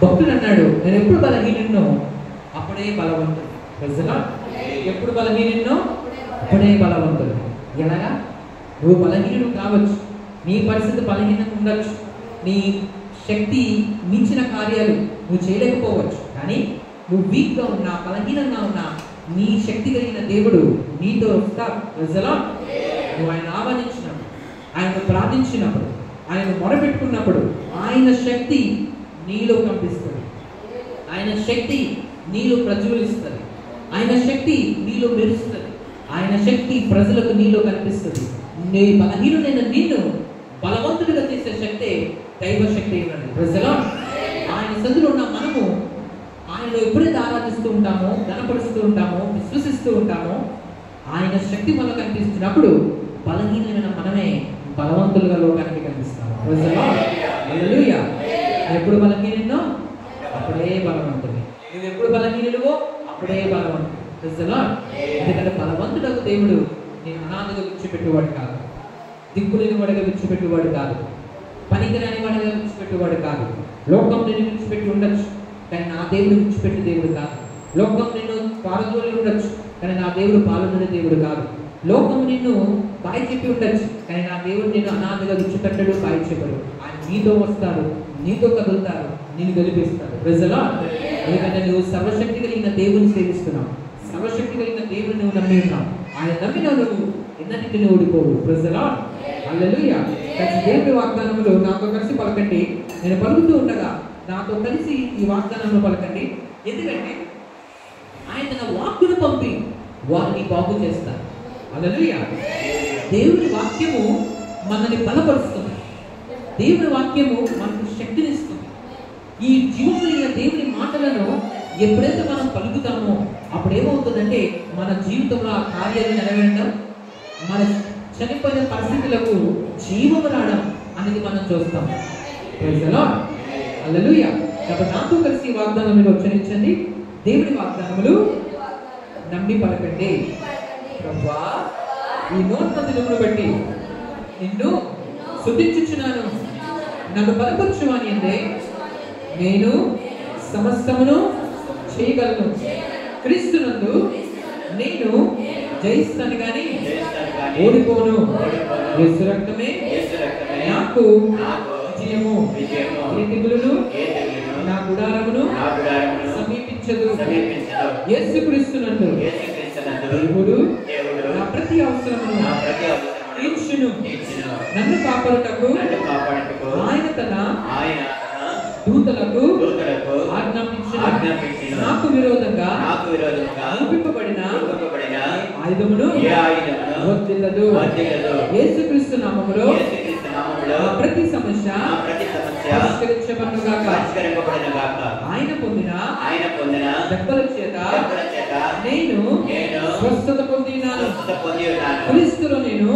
భక్తుడు అన్నాడు, నేను ఎప్పుడు బలహీనున్నో అప్పుడే బలవంతుడు. ప్రజలా ఎప్పుడు బలహీనున్నో అప్పుడే బలవంతుడు. ఎలాగా? నువ్వు బలహీనుడు కావచ్చు, నీ పరిస్థితి బలహీనంగా ఉండొచ్చు, నీ శక్తి మించిన కార్యాలు నువ్వు చేయలేకపోవచ్చు, కానీ నువ్వు వీక్గా ఉన్నా, బలహీనంగా ఉన్నా, నీ శక్తి కలిగిన దేవుడు నీతో వస్తాడు. ప్రజలా నువ్వు ఆయన ఆహ్వానించినప్పుడు, ఆయన ప్రార్థించినప్పుడు, ఆయన మొరపెట్టుకున్నప్పుడు ఆయన శక్తి నీలో కంపిస్తుంది, ఆయన శక్తి నీలో ప్రజ్వలిస్తుంది, ఆయన శక్తి నీలో మెరుస్తుంది, ఆయన శక్తి ప్రజలకు నీలో కనిపిస్తుంది. నీ బలహీనుడైన నిన్ను బలవంతుడిగా చేసే శక్తి దైవ శక్తి ఉన్నది. ప్రజలు ఆయన సందులో ఉన్న మనము ఆయనలో ఎప్పుడైతే ఆరాధిస్తూ ఉంటామో, గణపరుస్తూ ఉంటామో, విశ్వసిస్తూ ఉంటామో, ఆయన శక్తి మనకు కనిపిస్తున్నప్పుడు బలహీనమైన మనమే బలవంతులుగా లోకానికి కనిపిస్తాము. హల్లెలూయా. ఎప్పుడు బలహీనో అప్పుడే బలవంతుడు. నువ్వు ఎప్పుడు బలహీనుడువో అప్పుడే బలవంతుడు. ఎందుకంటే బలవంతుడకు దేవుడు నేను అనాథగా విడిచిపెట్టేవాడు కాదు, దిక్కులేని వాడిగా విడిచిపెట్టేవాడు కాదు, పనికిరాని వాడిగా విడిచిపెట్టేవాడు కాదు. లోకం నిన్ను విడిచిపెట్టి ఉండొచ్చు, కానీ నా దేవుడు విడిచిపెట్టే దేవుడు కాదు. లోకం నిన్ను పారదోలి ఉండొచ్చు, కానీ నా దేవుడు పాల్గొనే దేవుడు కాదు. లోకం నిన్ను బాయి చెప్పి ఉండొచ్చు, కానీ నా దేవుడు నిన్ను అనాథగా విడిచిపెట్టడు, బాయి చెప్పడు. ఆయన నీతో వస్తాడు, నీతో కదులుతాడు, నిన్ను గెలిపిస్తాడు. ప్రజలా ఎందుకంటే నువ్వు సర్వశక్తి కలిగిన దేవుని సేవిస్తున్నావు, సర్వశక్తి కలిగిన దేవుని నువ్వు నమ్మి ఉన్నావు. ఆయన నమ్మిన నువ్వు ఎన్నటికీ నువ్వు ఓడిపోవు. ప్రజలా హల్లెలూయా. దేవుడి వాగ్దానంలో నాతో కలిసి పలకండి. నేను పలుకుతూ ఉండగా నాతో కలిసి ఈ వాగ్దానంలో పలకండి. ఎందుకంటే ఆయన తన వాక్కును పంపి వారిని బాగు చేస్తారు. హల్లెలూయా. దేవుని వాక్యము మనల్ని బలపరుస్తుంది, దేవుని వాక్యము మనకు శక్తినిస్తుంది. ఈ జీవములైన దేవుని మాటలను ఎప్పుడైతే మనం పలుకుతామో అప్పుడు ఏమవుతుందంటే మన జీవితంలో ఆ కార్యాలు నెరవేరడం, మన చనిపోయిన పరిస్థితులకు జీవము రావడం అనేది మనం చూస్తాం. Praise the Lord. హల్లెలూయా. కాబట్టి నాతో కలిసి వాగ్దానం మీరు ఉచ్చరించండి. దేవుని వాగ్దానములు నమ్మి పలకండి. ప్రభువా, ఈ నూతన దినమును బట్టి నిన్ను స్తుతించుచున్నాను, నాకు బలపరచు అని అంటే నేను సమస్తమును చేయగలను. క్రీస్తునందు నేను జయిస్తాను కానీ ఓడిపోను. యేసు రక్తమే నాకు విజయము. ఏ తెగులును నా గుడారమును సమీపించదు. యేసు క్రీస్తునందు దేవుడు నా ప్రతి అవసరమును తీర్చును. నన్ను కాపాడుటకు ఆయన తన దూతలకు ఆజ్ఞాపించును. నాకు విరోధంగా చూపింపబడిన ఆయుధమును వర్ధిల్లదు. యేసుక్రీస్తు నామములో ప్రతి సమస్య పరిష్కరించబడును గాక. ఆయన పొందిన దెబ్బల చేత నేను స్వస్థత పొందినాను. క్రీస్తులో నేను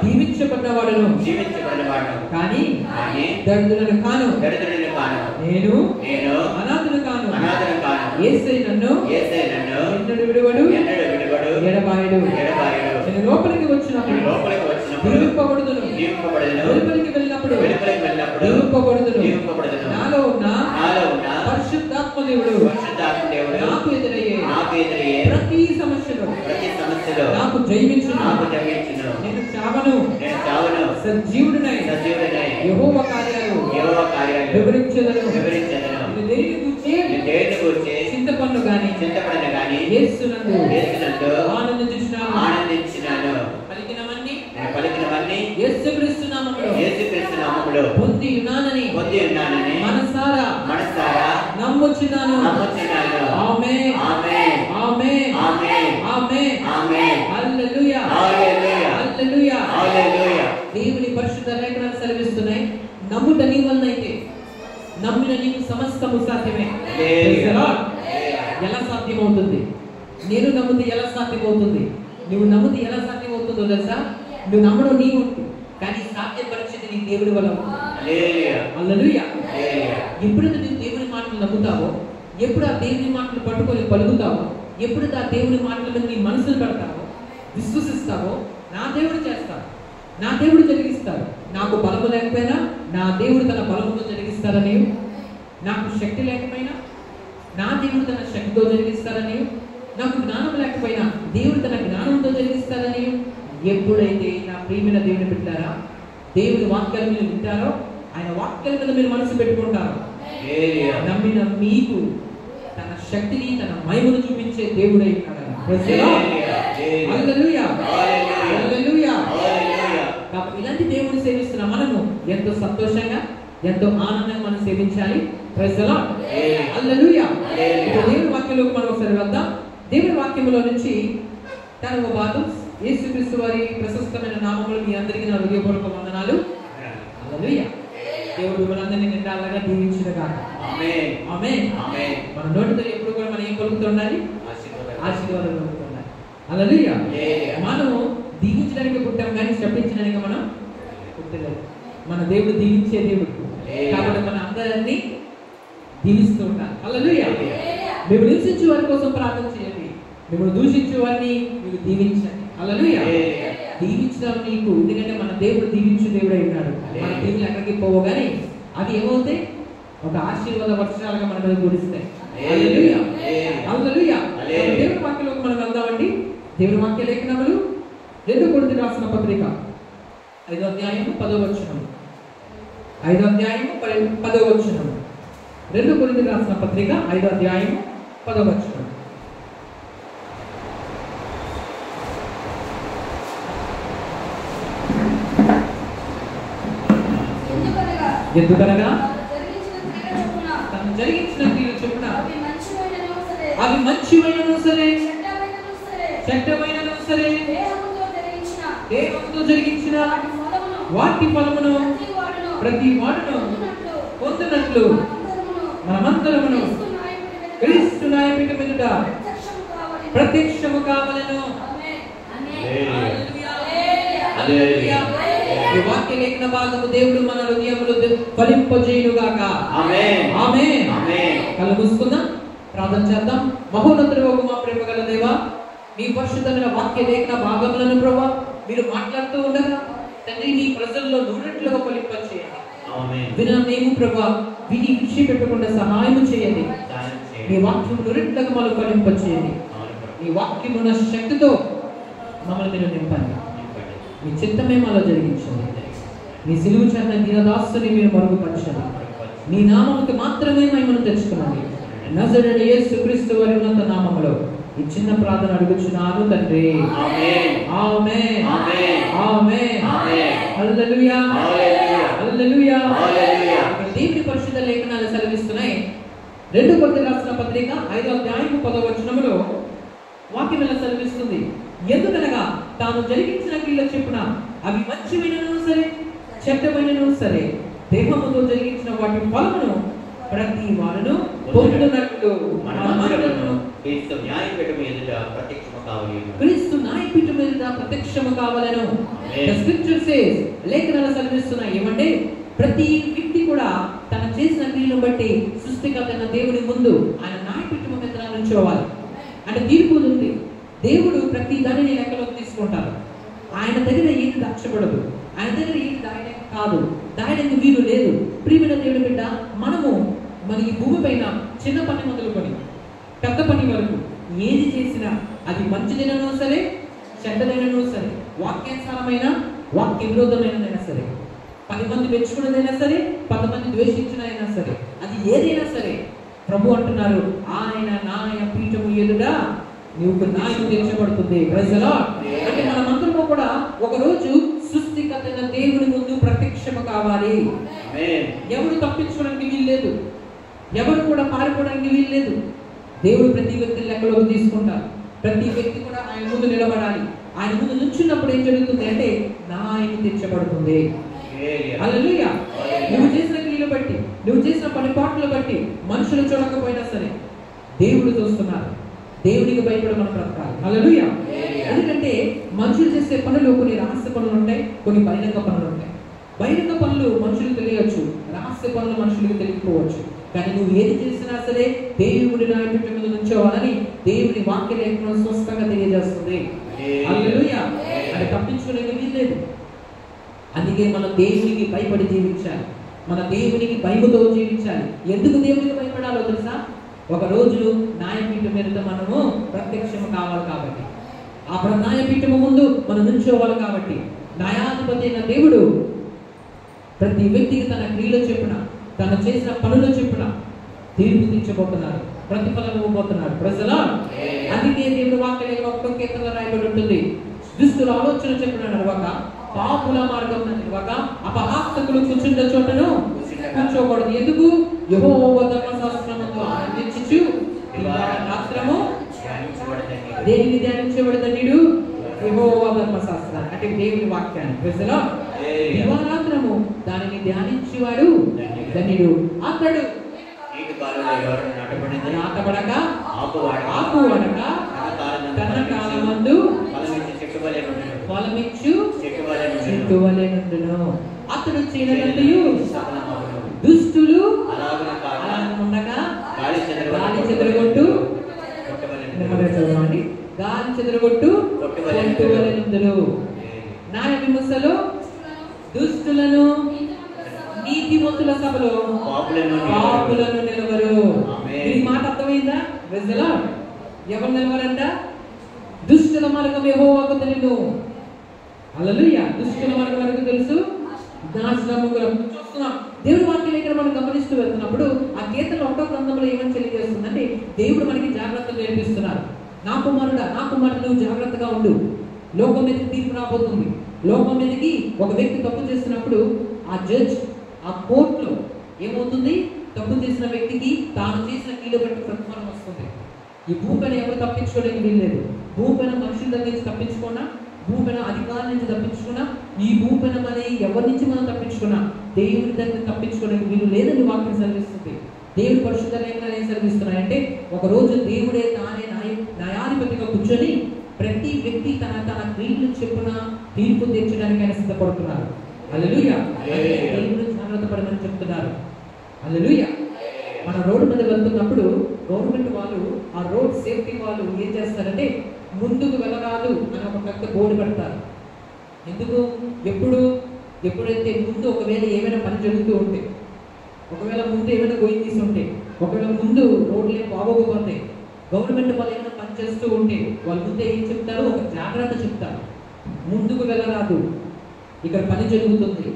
దీవించబడినవాడును, కానీ దరిద్రులను కాను. నేను అనాథును కాను. యేసయ్య నన్ను ఎన్నడూ విడువడు, ఎడబాయడు. నేను లోపలికి వచ్చినప్పుడు దీవింపబడుదును, వెలుపలికి వెళ్ళినప్పుడు దీవింపబడుదును. నాలో ఉన్న పరిశుద్ధాత్మ దేవుడు నాకు ఎదురయ్యే ప్రతి సమస్యలో నాకు జయించును. నేను చావను, సజీవుడినై యెహోవా కార్యాలు వివరించెదను. నేను దేనిని గూర్చి చింతపడను గాని యేసునందు ఆనందించుచున్నాను. పలికినవన్నీ యేసుక్రీస్తు నామములో పొంది ఉన్నానని మనసారా నమ్ముచున్నాను. ఆమేన్, ఆమేన్, ఆమేన్, ఆమేన్. హల్లెలూయా, హల్లెలూయా, హల్లెలూయా. దేవుని పరిశుద్ధ లేఖనాలు సెలవిస్తున్నాయి, నమ్ముట నీ వలన అయితే నమ్మిన నీకు సమస్తము సాధ్యమే. ఎలా సాధ్యమవుతుంది? నేను నమ్మితే ఎలా సాధ్యమవుతుంది? నువ్వు నమ్మితే ఎలా సాధ్యమవుతుందో తెలుసా? నువ్వు నమ్మడం నీ ఉంటుంది, కానీ సాధ్యపరిచేది నీ దేవుడి వల్ల. హల్లెలూయా. ఎప్పుడైతే నువ్వు దేవుని మాటలు నమ్ముతావో, ఎప్పుడు ఆ దేవుని మాటలు పట్టుకొని పలుకుతావో, ఎప్పుడైతే ఆ దేవుని మాటలను నీ మనసులు పెడతావో, విశ్వసిస్తావో, నా దేవుడు చేస్తాడు, నా దేవుడు జరిగిస్తాడు. నాకు బలము లేకపోయినా నా దేవుడు తన బలముతో జరిగిస్తాడని నాకు శక్తి లేకపోయినా నా దేవుడు తన శక్తితో జరిగిస్తారని, నాకు జ్ఞానం లేకపోయినా దేవుడు తన జ్ఞానంతో జరిగిస్తారని, ఎప్పుడైతే నా ప్రియమైన దేవుని బిడ్డలారా దేవుని వాక్యాలు మీరు వింటారో, ఆయన వాక్యాల మీద మీరు మనసు పెట్టుకుంటారో, నమ్మిన మీకు తన శక్తిని తన మహిమను చూపించే దేవుడై ఉన్నాడు. కాబట్టి ఇలాంటి దేవుడిని సేవిస్తున్న మనము ఎంతో సంతోషంగా ఎంతో ఆనందంగా మనం సేవించాలి. హల్లెలూయా. దేవుని వాక్యంలోకి మనం ఒకసారి వెళ్దాం. దేవుని వాక్యంలో నుంచి తన భాగం, యేసుక్రీస్తు వారి ప్రశస్తమైన నామములు మీ అందరికీ నా హృదయపూర్వక వందనాలు. హల్లెలూయా. దేవుడు మనందరినీ నిండాలుగా దీవించుగాక. ఆమేన్. ఆమేన్. ఆమేన్. మన నోటితో ఎప్పుడు కూడా మనం ఏం పలుకుతుండాలి? ఆశీర్వాదాలు పలుకుతుండాలి. హల్లెలూయా. మనము దీవించడానికి పుట్టాం కానీ శపించడానికి మనం పుట్టలేదు. మన దేవుడు దీవించే దేవుడు కాబట్టి మన అందరినీ దీవిస్తూ ఉంటారు. హల్లెలూయా. మేము నివసించే వారి కోసం ప్రార్థన చేయండి, మిమ్మల్ని దూషించే వారిని మీరు దీవించండి. హల్లెలూయా. దీవించడం నీకు, ఎందుకంటే మన దేవుడు దీవించే దేవుడై ఉన్నాడు. మన దీవులు ఎక్కడికి పోవు కానీ అవి ఏమవుతాయి? ఒక ఆశీర్వాద వర్షాలుగా మన మీద కురిస్తాయి. హల్లెలూయా. హల్లెలూయా. దేవుని వాక్యంలోకి మనం వెళ్దామండి. దేవుని వాక్య లేఖనములు 2 కొరింథీయులకు రాసిన పత్రిక 5వ అధ్యాయము 10వ వచనం. 5వ అధ్యాయము 10వ వచనం. 2 కొరింథీయులకు రాసిన పత్రిక 5వ అధ్యాయము 10వ వచనం. ఎందుకనగా తను జరిగించిన క్రియలు చొప్పున అవి మంచివైనను సరే చెడ్డమైనను సరే దేహముతో జరిగించిన వాటి ఫలమును ప్రతి వాడును పొందినట్లు మనమందరమును క్రీస్తు న్యాయపీఠం ఎదుట ప్రత్యక్షము కావలెను. ఈ వాక్య లేఖన భాగము దేవుడు మన హృదయములు ఫలింపజేయునుగాక. ఆమేన్. ఆమేన్. ఆమేన్. కళ్ళు మూసుకుందాం, ప్రార్థన చేద్దాం. మహోన్నతుడైన మా ప్రేమ గల దేవా, మీ పరిశుద్ధమైన వాక్య లేఖన భాగములను ప్రభువా మీరు మాట్లాడుతూ ఉండగా తండ్రి నీ ప్రజల్లో నూనెట్లుగా ఫలింపజేయండి. ఆమేన్. విన మేము ప్రభువా విని విడిచిపెట్టకుండా సహాయం చేయండి. మీ వాక్యము నూనెట్లుగా మనం ఫలింపజేయండి. మీ వాక్యమున శక్తితో మమ్మల్ని మీరు నింపండి. మీ చిత్తమే మాలో జరిగించండి. మీ సిలువ చేత దీనదాసుని మీరు మరుగుపరచండి. మీ నామముకి మాత్రమే మహిమను తెచ్చుకునండి. నజరేయుడైన యేసుక్రీస్తు వారి ఉన్నత నామములో ఈ చిన్న ప్రార్థన అడుగుచున్నాను తండ్రి. ఆమేన్. ఆమేన్. ఆమేన్. ఆమేన్. ఆమేన్. హల్లెలూయా. హల్లెలూయా. హల్లెలూయా. హల్లెలూయా. దేవుని పరిశుద్ధ లేఖనాలు సెలవిస్తున్నాయి. 2 కొరింథీయులకు రాసిన పత్రిక 5వ అధ్యాయము 10వ వచనములో వాక్యం ఇలా సెలవిస్తుంది. ఎందుకనగా తాను జరిగించిన క్రియల చెప్పున అవి మంచివైనను సరే చెడ్డమైనను సరే దేహముతో జరిగించిన వాటి ఫలమును ప్రతి వాడును పొందునట్లు మనమందరమును క్రీస్తు న్యాయపీఠము ఎదుట ప్రత్యక్షము కావలెను. The scripture says, లేఖనాలు సెలవిస్తున్నాయి ఏమంటే ప్రతి వ్యక్తి కూడా తన చేసిన క్రియలను బట్టి సృష్టికర్త దేవుని ముందు ఆయన న్యాయపీఠము మీద నిల్చోవాలి. అంటే తీర్పు ఉంది. దేవుడు ప్రతి దానిని లెక్కలోకి తీసుకుంటారు. ఆయన దగ్గర ఏది దాచబడదు, ఆయన దగ్గర ఏది దాయడం కాదు, దాయడానికి వీలు లేదు. ప్రియమైన దేవుడి బిడ్డ, మనము మన ఈ భూమి పైన చిన్న పని మొదలుకొని పెద్ద పని వరకు ఏది చేసినా అది మంచిదైనను సరే చెడ్డదైనను సరే, వాక్యానుసారమైన వాక్య విరోధమైనదైనా సరే, 10 మంది మెచ్చుకున్నదైనా సరే 10 మంది ద్వేషించినదైనా సరే, అది ఏదైనా సరే ప్రభు అంటున్నారు ఆయన న్యాయ పీఠము ఎదుట నీకు న్యాయం తీర్చబడుతుంది. Praise the lord. అంటే మనమందరము కూడా ఒక రోజు సృష్టికర్త దేవుని ముందు ప్రత్యక్షము కావాలి. ఆమేన్. ఎవరు తప్పించుకోవడానికి వీల్లేదు, ఎవరు కూడా పారిపోవడానికి వీల్లేదు. దేవుడు ప్రతి వ్యక్తిని లెక్కలోకి తీసుకుంటారు. ప్రతి వ్యక్తి కూడా ఆయన ముందు నిలబడాలి. ఆయన ముందు నుంచున్నప్పుడు ఏం జరుగుతుంది అంటే న్యాయం తీర్చబడుతుంది. హల్లెలూయా. నువ్వు చేసిన క్రియలు బట్టి, నువ్వు చేసిన పని పాటలు బట్టి మనుషులు చూడకపోయినా సరే దేవుడు చూస్తున్నారు. దేవునికి భయపడి మనం బ్రతకాలి. హల్లెలూయా. ఎందుకంటే మనుషులు చేసే పనులు కొన్ని రహస్య పనులు ఉంటాయి, కొన్ని బహిరంగ పనులు ఉంటాయి. బహిరంగ పనులు మనుషులకు తెలియవచ్చు, రహస్య పనులు మనుషులకు తెలియకపోవచ్చు. కానీ నువ్వు ఏది చేసినా సరే దేవుడి న్యాయపీఠం మీద నుంచోవాలని దేవుని వాక్య లేఖనం స్పష్టంగా తెలియజేస్తుంది. హల్లెలూయా. అది తప్పించుకోవడానికి వీల్లేదు. అందుకే మనం దేవునికి భయపడి జీవించాలి. మన దేవునికి భయముతో జీవించాలి. ఎందుకు దేవునికి భయపడాలో తెలుసా? ఒక రోజు న్యాయపీఠం మీద మనము ప్రత్యక్షం కావాలి కాబట్టి, ఆ న్యాయపీఠము ముందు మనం నుంచోవాలి కాబట్టి, న్యాయాధిపతి అయిన దేవుడు ప్రతి వ్యక్తికి తన క్రియలు చెప్పున, తను చేసిన పనులు చెప్పున తీర్పు తీర్చబోతున్నారు, ప్రతిఫలం ఇవ్వబోతున్నారు. ప్రజలా అందుకే దేవుడు వాక్యం ఒక్కొక్క కీర్తనలో రాయబడి ఉంటుంది, దుష్టుల ఆలోచన చెప్పున నడవక, పాపుల మార్గం నడవక, అపహాసకులు కూర్చున్న చోటను కూర్చోకూడదు. ఎందుకు? యెహోవా ధర్మశాస్త్రముతో ఆనందించుచు రాత్రము దేనిని ధ్యానించబడదన్నీడు? యెహోవా ధర్మశాస్త్రాన్ని, అంటే దేవుని వాక్యాన్ని. ప్రజలా దివారాత్రము దానిని ధ్యానించేవాడు ధన్యుడు. అతడు నాటబడక ఆకువడక తన కాలమందు ఫలమిచ్చు చెట్టు వలె నుండును. అతడు చేయనట్టు దుష్టులు ఉండగా గాలి చెదరగొట్టు గాలి చెదరగొట్టు కొట్టు వలె నుండును. న్యాయ విమర్శలో దుష్టులను, నీతిమంతుల సభలో పాపులను నిలవరు. ఈ మాట అర్థమైందా? ప్రజలా ఎవరు నిలవరంట? దుష్టుల మార్గం యెహోవాకు తెలియదు. హల్లెలూయా. దుష్టుల మార్గం మనకు తెలుసు, నాశనము చూస్తున్నాం. దేవుడి వాక్యం ఇక్కడ మనం గమనిస్తూ వెళ్తున్నప్పుడు ఆ కీర్తన 1వ గ్రంథంలో ఏమని తెలియజేస్తుందంటే, దేవుడు మనకి జాగ్రత్తలు నేర్పిస్తున్నారు. నా కుమారుడా, నా కుమారుడు, నువ్వు జాగ్రత్తగా ఉండు. లోకం మీదకి తీర్పు రాబోతుంది. లోకం మీదకి ఒక వ్యక్తి తప్పు చేస్తున్నప్పుడు ఆ జడ్జ్, ఆ కోర్టులో ఏమవుతుంది? తప్పు చేసిన వ్యక్తికి తాను చేసిన కీడు బట్టి ప్రతిఫలం వస్తుంది. ఈ భూమిపైన ఎవరు తప్పించుకోవడానికి వీల్లేదు. భూమిపైన మనుషుల దగ్గర నుంచి తప్పించుకున్నా, భూమిపైన అధికారుల నుంచి తప్పించుకున్నా, ఈ భూమిపైన మన ఎవరి నుంచి మనం తప్పించుకున్నా దేవుడి దగ్గర తప్పించుకోవడానికి వీలు లేదని వాక్యం సెలవిస్తుంది. దేవుడి పరిశుద్ధ లేఖనాలు ఏం సెలవిస్తున్నాయంటే, ఒక రోజు దేవుడే తానే న్యాయాధిపతిగా కూర్చొని ప్రతి వ్యక్తి తన తన క్రియలు చెప్పున తీర్పు తీర్చడానికి ఆయన సిద్ధపడుతున్నారు. హల్లెలూయా. దేవుడు జాగ్రత్త పడమని చెప్తున్నారు. హల్లెలూయా. మన రోడ్డు మీద వెళ్తున్నప్పుడు గవర్నమెంట్ వాళ్ళు, ఆ రోడ్ సేఫ్టీ వాళ్ళు ఏం చేస్తారంటే, ముందుకు వెళ్ళరాదు అని ఒక పెద్ద బోర్డు పెడతారు. ఎందుకు? ఎప్పుడైతే ముందు ఒకవేళ ఏమైనా పని జరుగుతూ ఉంటే, ఒకవేళ ముందు ఏమైనా గొయ్యి తీసి ఉంటే, ఒకవేళ ముందు రోడ్లే బాగోకపోతే, గవర్నమెంట్ వాళ్ళు ఏమైనా పని చేస్తూ ఉంటే వాళ్ళు ముందే ఏం చెప్తారు? ఒక జాగ్రత్త చెప్తారు. ముందుకు వెళ్ళరాదు, ఇక్కడ పని జరుగుతుంది,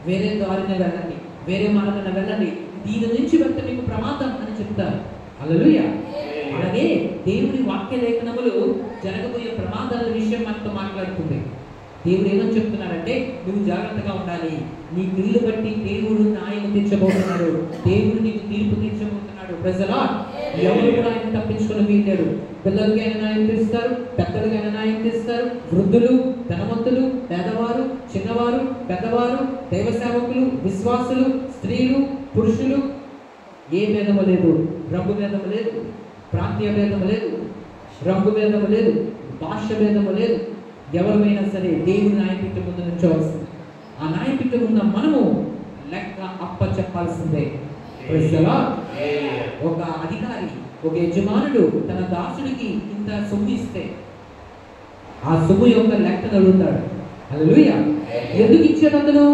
వేరే దారిన వెళ్ళండి, వేరే మార్గాన వెళ్ళండి, దీని నుంచి వెళ్తే మీకు ప్రమాదం అని చెప్తారు. హల్లెలూయా. అలాగే దేవుని వాక్య లేఖనములు జరగబోయే ప్రమాదాల విషయం మనతో మాట్లాడుతుంది. దేవుడు ఏమని చెప్తున్నారంటే, నువ్వు జాగ్రత్తగా ఉండాలి. నీ క్రియలు బట్టి దేవుడు న్యాయం తీర్చబోతున్నాడు, దేవుడు నీకు తీర్పు తీర్చబోతున్నాడు. ప్రజలా ఎవరు కూడా ఆయన తప్పించుకుని వీల్లేడు. పిల్లలకి ఆయన న్యాయం తీరుస్తారు, పెద్దలకి ఆయన న్యాయం తీరుస్తారు. వృద్ధులు, ధనవంతులు, పేదవారు, చిన్నవారు, పెద్దవారు, దైవ సేవకులు, విశ్వాసులు, స్త్రీలు, పురుషులు, ఏ భేదము లేదు. రంగు భేదము లేదు, ప్రాంతీయ భేదము లేదు, రంగు భేదము లేదు, భాష భేదము లేదు. ఎవరైనా సరే దేవుని న్యాయపీఠం ముందు నుంచోవలసింది. ఆ న్యాయపీఠం ఉన్న మనము లెక్క అప్ప చెప్పాల్సిందే. ఒక అధికారి, ఒక యజమానుడు తన దాసుడికి ఇంత సొమ్ము ఇస్తే ఆ సొమ్ము యొక్క లెక్కను అడుగుతాడు. హల్లెలూయా. ఎందుకు ఇచ్చాడు అతను?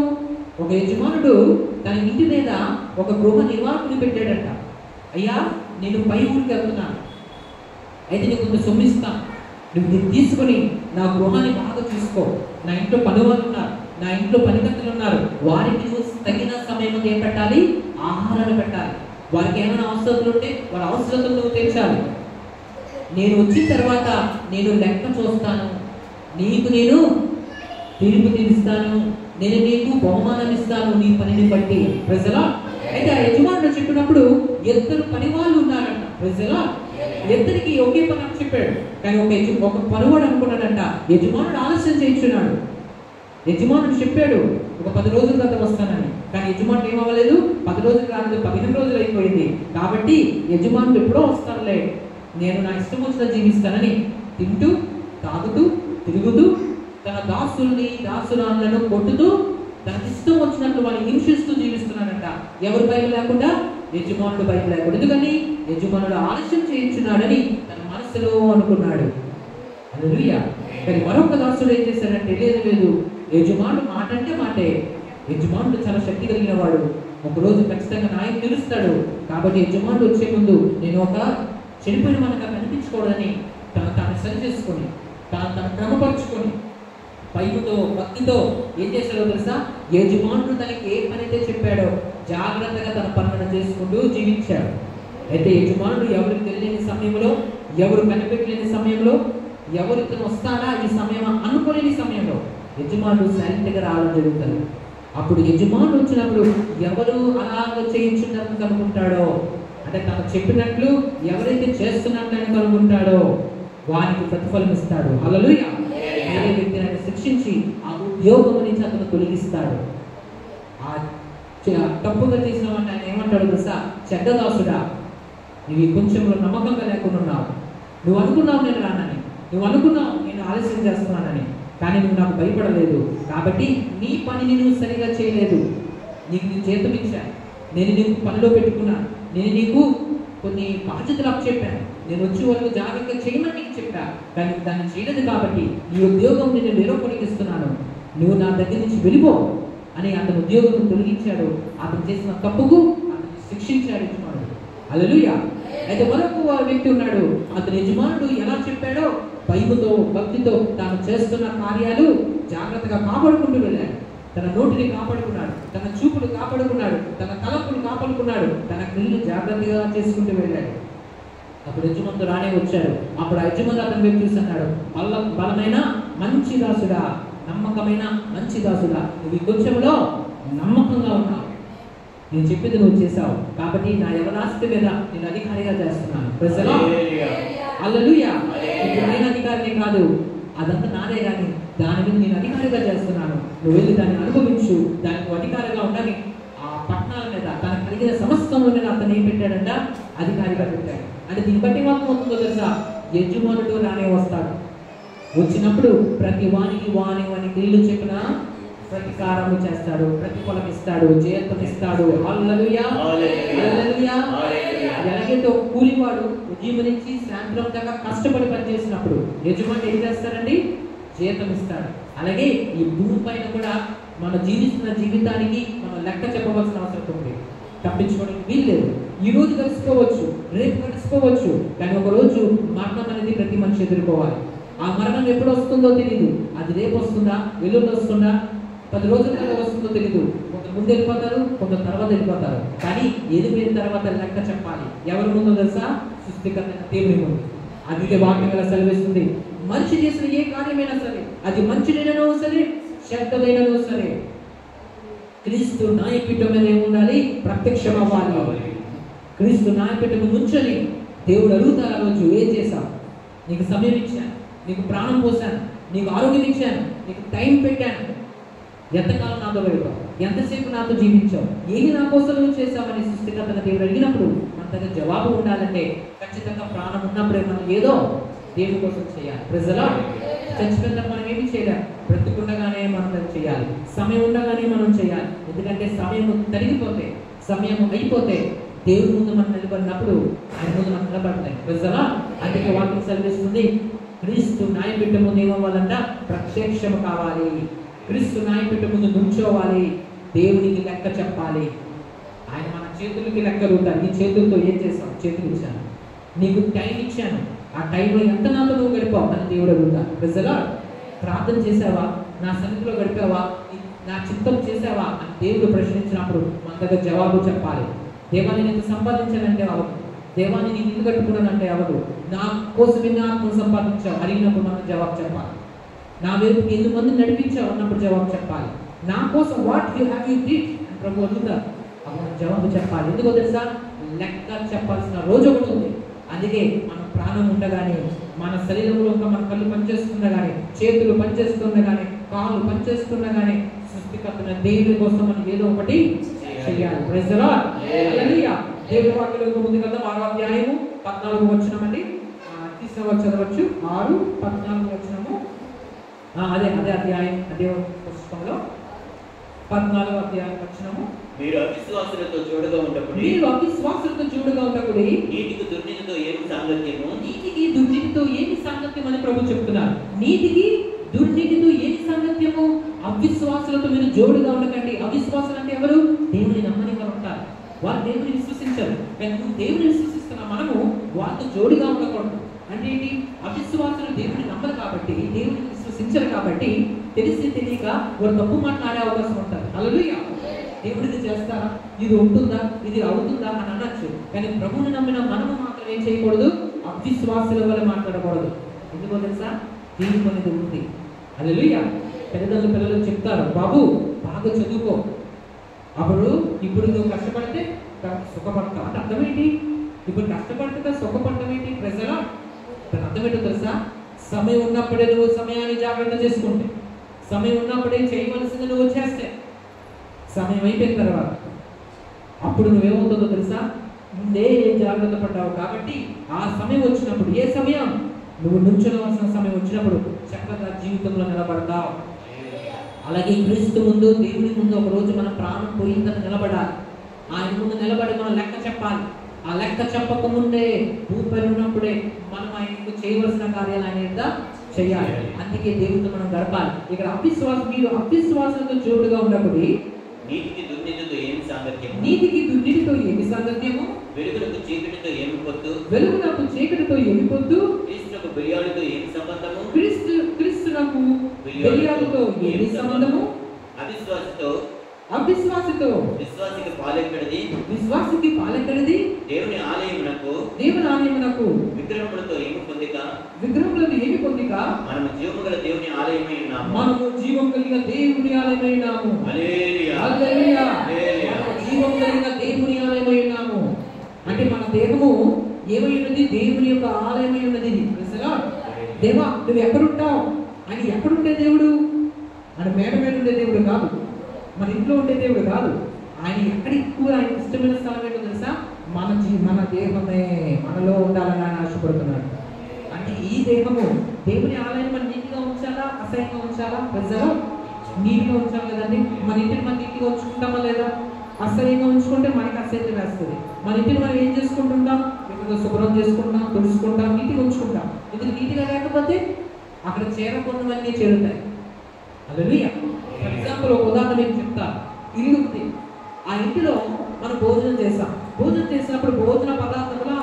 ఒక యజమానుడు తన ఇంటి మీద ఒక గృహ నిర్వాహకుని పెట్టాడంట. అయ్యా, నేను పై ఊరికి వెళ్తున్నాను, అయితే నీకు కొంత సొమ్ము ఇస్తాను, నువ్వు దీన్ని తీసుకొని నా గృహాన్ని బాగా చూసుకో. నా ఇంట్లో పనివాళ్ళు ఉన్నారు, నా ఇంట్లో పనికత్తులు ఉన్నారు, వారికి నువ్వు తగిన సమయం ఏం పెట్టాలి? ఆహారాన్ని పెట్టాలి. వారికి ఏమైనా అవసరతలు ఉంటే వాళ్ళ అవసరతలు నువ్వు తీర్చాలి. నేను వచ్చిన తర్వాత నేను లెక్క చూస్తాను, నీకు నేను తీర్పు తీరుస్తాను, నేను నీకు బహుమానం ఇస్తాను నీ పనిని బట్టి. ప్రజలా అయితే ఆ యజమానుడు చెప్పినప్పుడు ఇద్దరు పని వాళ్ళు ఉన్నారంట. ప్రజలా ఇద్దరికి ఒకే పని అని చెప్పాడు, కానీ ఒక పనివాడు అనుకున్నాడంట యజమానుడు ఆలస్యం చేయించున్నాడు. యజమానుడు చెప్పాడు ఒక 10 రోజుల తర్వాత వస్తానని, కానీ యజమానుడు ఏమవ్వలేదు. 10 రోజులు కాదు, 15 రోజులు అయిపోయింది. కాబట్టి యజమానుడు ఎప్పుడో వస్తానులే, నేను నా ఇష్టం వచ్చిన జీవిస్తానని తింటూ తాగుతూ తిరుగుతూ తన దాసుల్ని దాసురాలను కొట్టుతూ తనకి ఇష్టం వచ్చినట్లు వాళ్ళని హింసిస్తూ జీవిస్తున్నాడంట. ఎవరు భయం లేకుండా? యజమానుడు భయం లేకుండా. ఎందుకని? యజమానుడు ఆలస్యం చేయించున్నాడని తన మనసులో అనుకున్నాడు. హల్లెలూయా. కానీ మరొక దాసుడు ఏం చేశాడంటే, లేదు యజమానుడు మాట అంటే మాటే. యజమానుడు చాలా శక్తి కలిగిన వాడు, ఒకరోజు ఖచ్చితంగా న్యాయం తెలుస్తాడు. కాబట్టి యజమానుడు వచ్చే ముందు నేను ఒక చెడిపోయిన మనగా కనిపించకూడదని తాను సరి చేసుకొని తాను క్రమపరుచుకొని భయముతో భక్తితో ఏం చేశాడో తెలుసా, యజమానుడు తనకి ఏ పని అయితే చెప్పాడో జాగ్రత్తగా తన పనులను చేసుకుంటూ జీవించాడు. అయితే యజమానుడు ఎవరికి తెలియని సమయంలో, ఎవరు కనిపెట్టలేని సమయంలో, ఎవరు ఇతను వస్తాడా ఈ సమయం అనుకోలేని సమయంలో యజమానుడు సైలెంట్గా రావడం జరుగుతుంది. అప్పుడు యజమానుడు వచ్చినప్పుడు ఎవరు అలాగ చేయించున్నట్టు కనుకుంటాడో, అంటే తను చెప్పినట్లు ఎవరైతే చేస్తున్నట్టు కనుకుంటాడో వానికి ప్రతిఫలం ఇస్తాడు. హల్లెలూయా. వేరే వ్యక్తిని శిక్షించి ఆ ఉద్యోగం నుంచి అతను తొలగిస్తాడు. ఆ తప్పుగా చేసిన వాడిని ఆయన ఏమంటాడు తెలుసా, చెడ్డదాసుడా, నువ్వు కొంచెంలో నమ్మకంగా లేకుండా ఉన్నావు. నువ్వు అనుకున్నావు నేను రానని, నువ్వు అనుకున్నావు నేను ఆలస్యం చేస్తున్నానని, కానీ నువ్వు నాకు భయపడలేదు. కాబట్టి నీ పనిని నువ్వు సరిగా చేయలేదు. నీకు నీ జీతం ఇచ్చాను, నేను నీకు పనిలో పెట్టుకున్నాను, నేను నీకు కొన్ని బాధ్యతలు అప్పచెప్పాను, నేను వచ్చే వరకు జాగ్రత్తగా చేయమని నీకు చెప్పా, కానీ దాన్ని చేయలేదు. కాబట్టి ఈ ఉద్యోగం నేను వేరొకరికి ఇస్తున్నాను, నువ్వు నా దగ్గర నుంచి వెళ్ళిపో అని అతను ఉద్యోగం తొలగించాడు. అతను చేసిన తప్పుకు అతను శిక్షించాడు యజమానుడు. హల్లెలూయా. అయితే మరొక వ్యక్తి ఉన్నాడు. అతని యజమానుడు ఎలా చెప్పాడో భయముతో భక్తితో తాను చేస్తున్న కార్యాలు జాగ్రత్తగా కాపాడుకుంటూ వెళ్ళాడు. తన నోటిని కాపాడుకున్నాడు, తన చూపులు కాపాడుకున్నాడు, తన తలపులు కాపాడుకున్నాడు, తన క్రియలు జాగ్రత్తగా చేసుకుంటూ వెళ్ళాడు. అప్పుడు యజమానుడు రానే వచ్చాడు. అప్పుడు ఆ యజమానుడు అతని వైపు చూసి అన్నాడు, బలమైన మంచి దాసుడా, నమ్మకమైన మంచి దాసుడా, నువ్వు ఈ కొంచెంలో నమ్మకంగా ఉన్నావు, నేను చెప్పింది నువ్వు చేశావు, కాబట్టి నా యవనాస్తి మీద నేను అధికారిగా చేస్తున్నాను. హల్లెలూయా. ఇప్పుడు నేను అధికారిని కాదు, అదంతా నాదే, కానీ దాని మీద నేను అధికారిగా చేస్తున్నాను. నువ్వు వెళ్ళి దాన్ని అనుభవించు, దానికి అధికారిగా ఉండాలి. ఆ పట్టణాల మీద తనకు కలిగిన సమస్తంలో మీద అతను ఏం పెట్టాడంట, అధికారిగా పెట్టాడు. అంటే దీన్ని బట్టి మాత్రం అవుతుందో తెలుసా, యజమానుడు రానే వస్తాడు. వచ్చినప్పుడు ప్రతి వానికి వాని క్రియలు చెప్పిన ప్రతికారము చేస్తాడు, ప్రతిఫలం ఇస్తాడు, జీతం ఇస్తాడు. హల్లెలూయా. హల్లెలూయా. ఎలాగైతే ఒక కూలివాడు ఉదయం నుంచి సాయంత్రం దాకా కష్టపడి పనిచేసినప్పుడు యజమాని ఏం చేస్తారండి, జీతం ఇస్తాడు. అలాగే ఈ భూమి పైన కూడా మనం జీవిస్తున్న జీవితానికి మనం లెక్క చెప్పవలసిన అవసరం ఉంది. తప్పించుకోవడానికి వీల్లేదు. ఈ రోజు కలిసిపోవచ్చు, రేపు కలిసిపోవచ్చు, కానీ ఒక రోజు మరణం అనేది ప్రతి మనిషి ఎదుర్కోవాలి. ఆ మరణం ఎప్పుడు వస్తుందో తెలియదు. అది రేపు వస్తుందా, ఎల్లుండి వస్తుందా, 10 రోజుల తర్వాత వస్తుందో తెలియదు. కొంత ముందు వెళ్ళిపోతారు, కొంత తర్వాత వెళ్ళిపోతారు. కానీ ఎదిగిన తర్వాత లెక్క చెప్పాలి. ఎవరి ముందు తెలుసా, సృష్టికర్త దేవుని ముందు. అందుకే వాక్యం ఎలా సెలవిస్తుంది, మనిషి చేసిన ఏ కార్యమైనా సరే, అది మంచిదైనను సరే చెడ్డదైనను సరే, క్రీస్తు న్యాయపీఠం మీద ఏముండాలి, ప్రత్యక్షం అవ్వాలి. క్రీస్తు న్యాయపీఠం నుంచొని దేవుడు అడుగుతారు, ఆ రోజు ఏం చేశావు, నీకు సమయం ఇచ్చాను, నీకు ప్రాణం పోసాను, నీకు ఆరోగ్యం ఇచ్చాను, నీకు టైం పెట్టాను, ఎంతకాలం నాతో గడిపావు, ఎంతసేపు నాతో జీవించావు, ఏది నా కోసం నువ్వు చేశావని సృష్టికర్తన దేవుడు అడిగినప్పుడు మన దగ్గర జవాబు ఉండాలంటే ఖచ్చితంగా ప్రాణం ఉన్నప్పుడే మనం ఏదో దేవుని కోసం చేయాలి. ప్రజలా చచ్చిపోయిన మనం ఏమి చేయలేం, బ్రతుకుండగానే మనం చేయాలి, సమయం ఉండగానే మనం చేయాలి. ఎందుకంటే సమయం తరిగిపోతే, సమయం అయిపోతే దేవుడి ముందు మనం నిలబడినప్పుడు ఆయన ముందు మనం నిలబడతాయి. ప్రజలా అందుకే వాక్యం సెలవిస్తుంది, క్రీస్తు న్యాయపీఠం ముందు ఏమవ్వాలంట, ప్రత్యక్షము కావాలి. క్రీస్తు న్యాయపీఠం ముందు నుంచోవాలి, దేవునికి లెక్క చెప్పాలి. ఆయన మన చేతులకి లెక్క అడుగుతారు. నీ చేతులతో ఏం చేస్తావు, చేతులు ఇచ్చాను, నీకు టైం ఇచ్చాను, ఆ టైంలో ఎంత నాతో నువ్వు గడిపావు అని దేవుడు అడుగుతాడు. ప్రజలా ప్రార్థన చేసావా, నా సన్నిధిలో గడిపావా, నా చిత్తం చేసావా అని దేవుడు ప్రశ్నించినప్పుడు మన దగ్గర జవాబు చెప్పాలి. దేవాన్ని నేను సంపాదించానంటే అవదు, దేవాన్ని నేను ఇల్లు కట్టుకున్నానంటే అవదు, నా కోసం ఎన్ని ఆత్మను సంపాదించావు అడిగినప్పుడు మనం జవాబు చెప్పాలి. నా వైపుకి 8 మందిని నడిపించావు అన్నప్పుడు జవాబు చెప్పాలి. నా కోసం what you have you did అని ప్రభు అడుగుతారు, అప్పుడు జవాబు చెప్పాలి. ఎందుకో తెలుసా, లెక్క చెప్పాల్సిన రోజు ఒకటి ఉంది. అందుకే మన ప్రాణం ఉండగానే, మన శరీరంలో మన కళ్ళు పనిచేస్తుండగానే, చేతులు పనిచేస్తుండగానే, కాళ్ళు పనిచేస్తుండగానే సృష్టికర్తన దేవుని కోసం మనం ఏదో ఒకటి చేయాలి. Praise the Lord. హల్లెలూయా. దేవుని వాక్యంలో ముందుకు వెళ్దాం. 6వ అధ్యాయము 14వ వచనమండి, చదవచ్చు. 6:14 వచనము. అదే అధ్యాయం, అదే పుస్తకంలో 14వ అధ్యాయం వచనము. మీరు అవిశ్వాసులతో జోడుగా ఉండకుడి, నీతికి దుర్నీతితో ఏమి సాంగత్యము, నీతికి దుర్నీతితో ఏమి సాంగత్యం అని ప్రభు చెప్తున్నారు. నీతికి దుర్నీతితో ఏమి సాంగత్యము, అవిశ్వాసులతో మీరు జోడుగా ఉండకండి. అవిశ్వాసులు అంటే ఎవరు, దేవుని నమ్మని వారు వాళ్ళు దేవుని విశ్వసించారు. కానీ నువ్వు దేవుని విశ్వసిస్తున్న మనము వాళ్ళతో జోడిగా ఉండకూడదు. అంటే ఏంటి? అవిశ్వాసులు దేవుని నమ్మరు కాబట్టి, దేవుని విశ్వసించరు కాబట్టి తెలిసి తెలియక వారు తప్పు మాట్లాడే అవకాశం ఉంటారు. హల్లెలూయా. దేవుడిది చేస్తారా, ఇది ఉంటుందా, ఇది అవుతుందా అని అనొచ్చు. కానీ ప్రభువుని నమ్మిన మనము మాత్రం ఏం చేయకూడదు? అవిశ్వాసుల వల్ల మాట్లాడకూడదు. ఎందుకో తెలుసా? దీనికి అనేది ఉంది. హల్లెలూయా. పెద్దలు పిల్లలు చెప్తారు, బాబు బాగా చదువుకో, అప్పుడు ఇప్పుడు నువ్వు కష్టపడితే సుఖపడతావు అంటే అర్థం ఏంటి? ఇప్పుడు కష్టపడితే సుఖపడటం ఏంటి? ప్రజల అర్థం ఏంటో తెలుసా? సమయం ఉన్నప్పుడే నువ్వు సమయాన్ని జాగ్రత్త చేసుకుంటే, సమయం ఉన్నప్పుడే చేయవలసింది నువ్వు చేస్తే, సమయం అయిపోయిన తర్వాత అప్పుడు నువ్వేమవుతుందో తెలుసా? ముందే జాగ్రత్త పడ్డావు కాబట్టి ఆ సమయం వచ్చినప్పుడు, ఏ సమయం? నువ్వు నుంచోవలసిన సమయం వచ్చినప్పుడు చక్కగా జీవితంలో నిలబడతావు. అలాగే క్రీస్తు ముందు, దేవుని ముందు ఒక రోజు మన ప్రాణం పోయిందని నిలబడాలి. ఆయన ముందు నిలబడి మనం లెక్క చెప్పాలి. ఆ లెక్క చెప్పక ముందే భూమిపై ఉన్నప్పుడే మనం ఆయనకు చేయవలసిన కార్యాలు ఆయన చేయాలి. అందుకే దేవుడితో మనం గడపాలి. ఇక్కడ మీరు అవిశ్వాసంతో జోడుగా ఉన్నప్పుడు నీతికి దుర్నీతితో ఏమి సాంగత్యము? నీతికి దుర్నీతితో ఏమి సాంగత్యము? వెలుగునకు చీకటితో ఏమి పొత్తు? వెలుగునకు చీకటితో ఏమి పొత్తు? క్రీస్తునకు బెలియాలుతో ఏమి సంబంధము? క్రీస్తునకు బెలియాలుతో ఏమి సంబంధము? అవిశ్వాసితో విశ్వాసికి పాలెక్కడిది? విశ్వాసికి పాలెక్కడిది? దేవుని ఆలయమునకు విగ్రహములతో ఏమి పొందిక? విగ్రహములతో ఏమి పొందిక? మనము జీవము గల దేవుని ఆలయమై ఉన్నాము. మనము జీవం కలిగిన దేవుని ఆలయమై ఉన్నాము. హల్లెలూయా. హల్లెలూయా. జీవం కలిగిన దేవుని ఆలయమై ఉన్నాము. అంటే మన దేహము ఏమై ఉన్నది? దేవుని యొక్క ఆలయమై ఉన్నది. దేవా నువ్వు ఎక్కడుంటావు? ఆయన ఎక్కడుండే దేవుడు? ఆయన మేడ మీద ఉండే దేవుడు కాదు, మన ఇంట్లో ఉండే దేవుడు కాదు. ఆయన ఎక్కడ ఎక్కువ ఆయన ఇష్టమైన స్థలం ఏంటో తెలుసా? మన దేహమే మనలో ఉండాలని ఆయన ఆశపడుతున్నాడు. అంటే ఈ దేహము దేవుని ఆలయాన్ని మనం నీట్గా ఉంచాలా, అసహ్యంగా ఉంచాలా? ప్రజలు నీట్గా ఉంచాలి కదండి. మన ఇంటిని మనం నీట్గా ఉంచుకుంటామా లేదా? అసహ్యంగా ఉంచుకుంటే మనకి అసహ్యం వేస్తుంది. మన ఇంటిని మనం ఏం చేసుకుంటుంటాం? ఇక్కడ శుభ్రం చేసుకుంటాం, తుడుచుకుంటాం, నీట్గా ఉంచుకుంటాం. ఇది నీట్గా లేకపోతే అక్కడ చేరకున్నవన్నీ చేరుతాయి. హల్లెలూయా. ఫర్ ఎగ్జాంపుల్ ఒక ఉదాహరణ మీకు చెప్తాను. ఇల్లు ఉంది, ఆ ఇంటిలో మనం భోజనం చేస్తాం. భోజనం చేసినప్పుడు భోజన పదార్థములు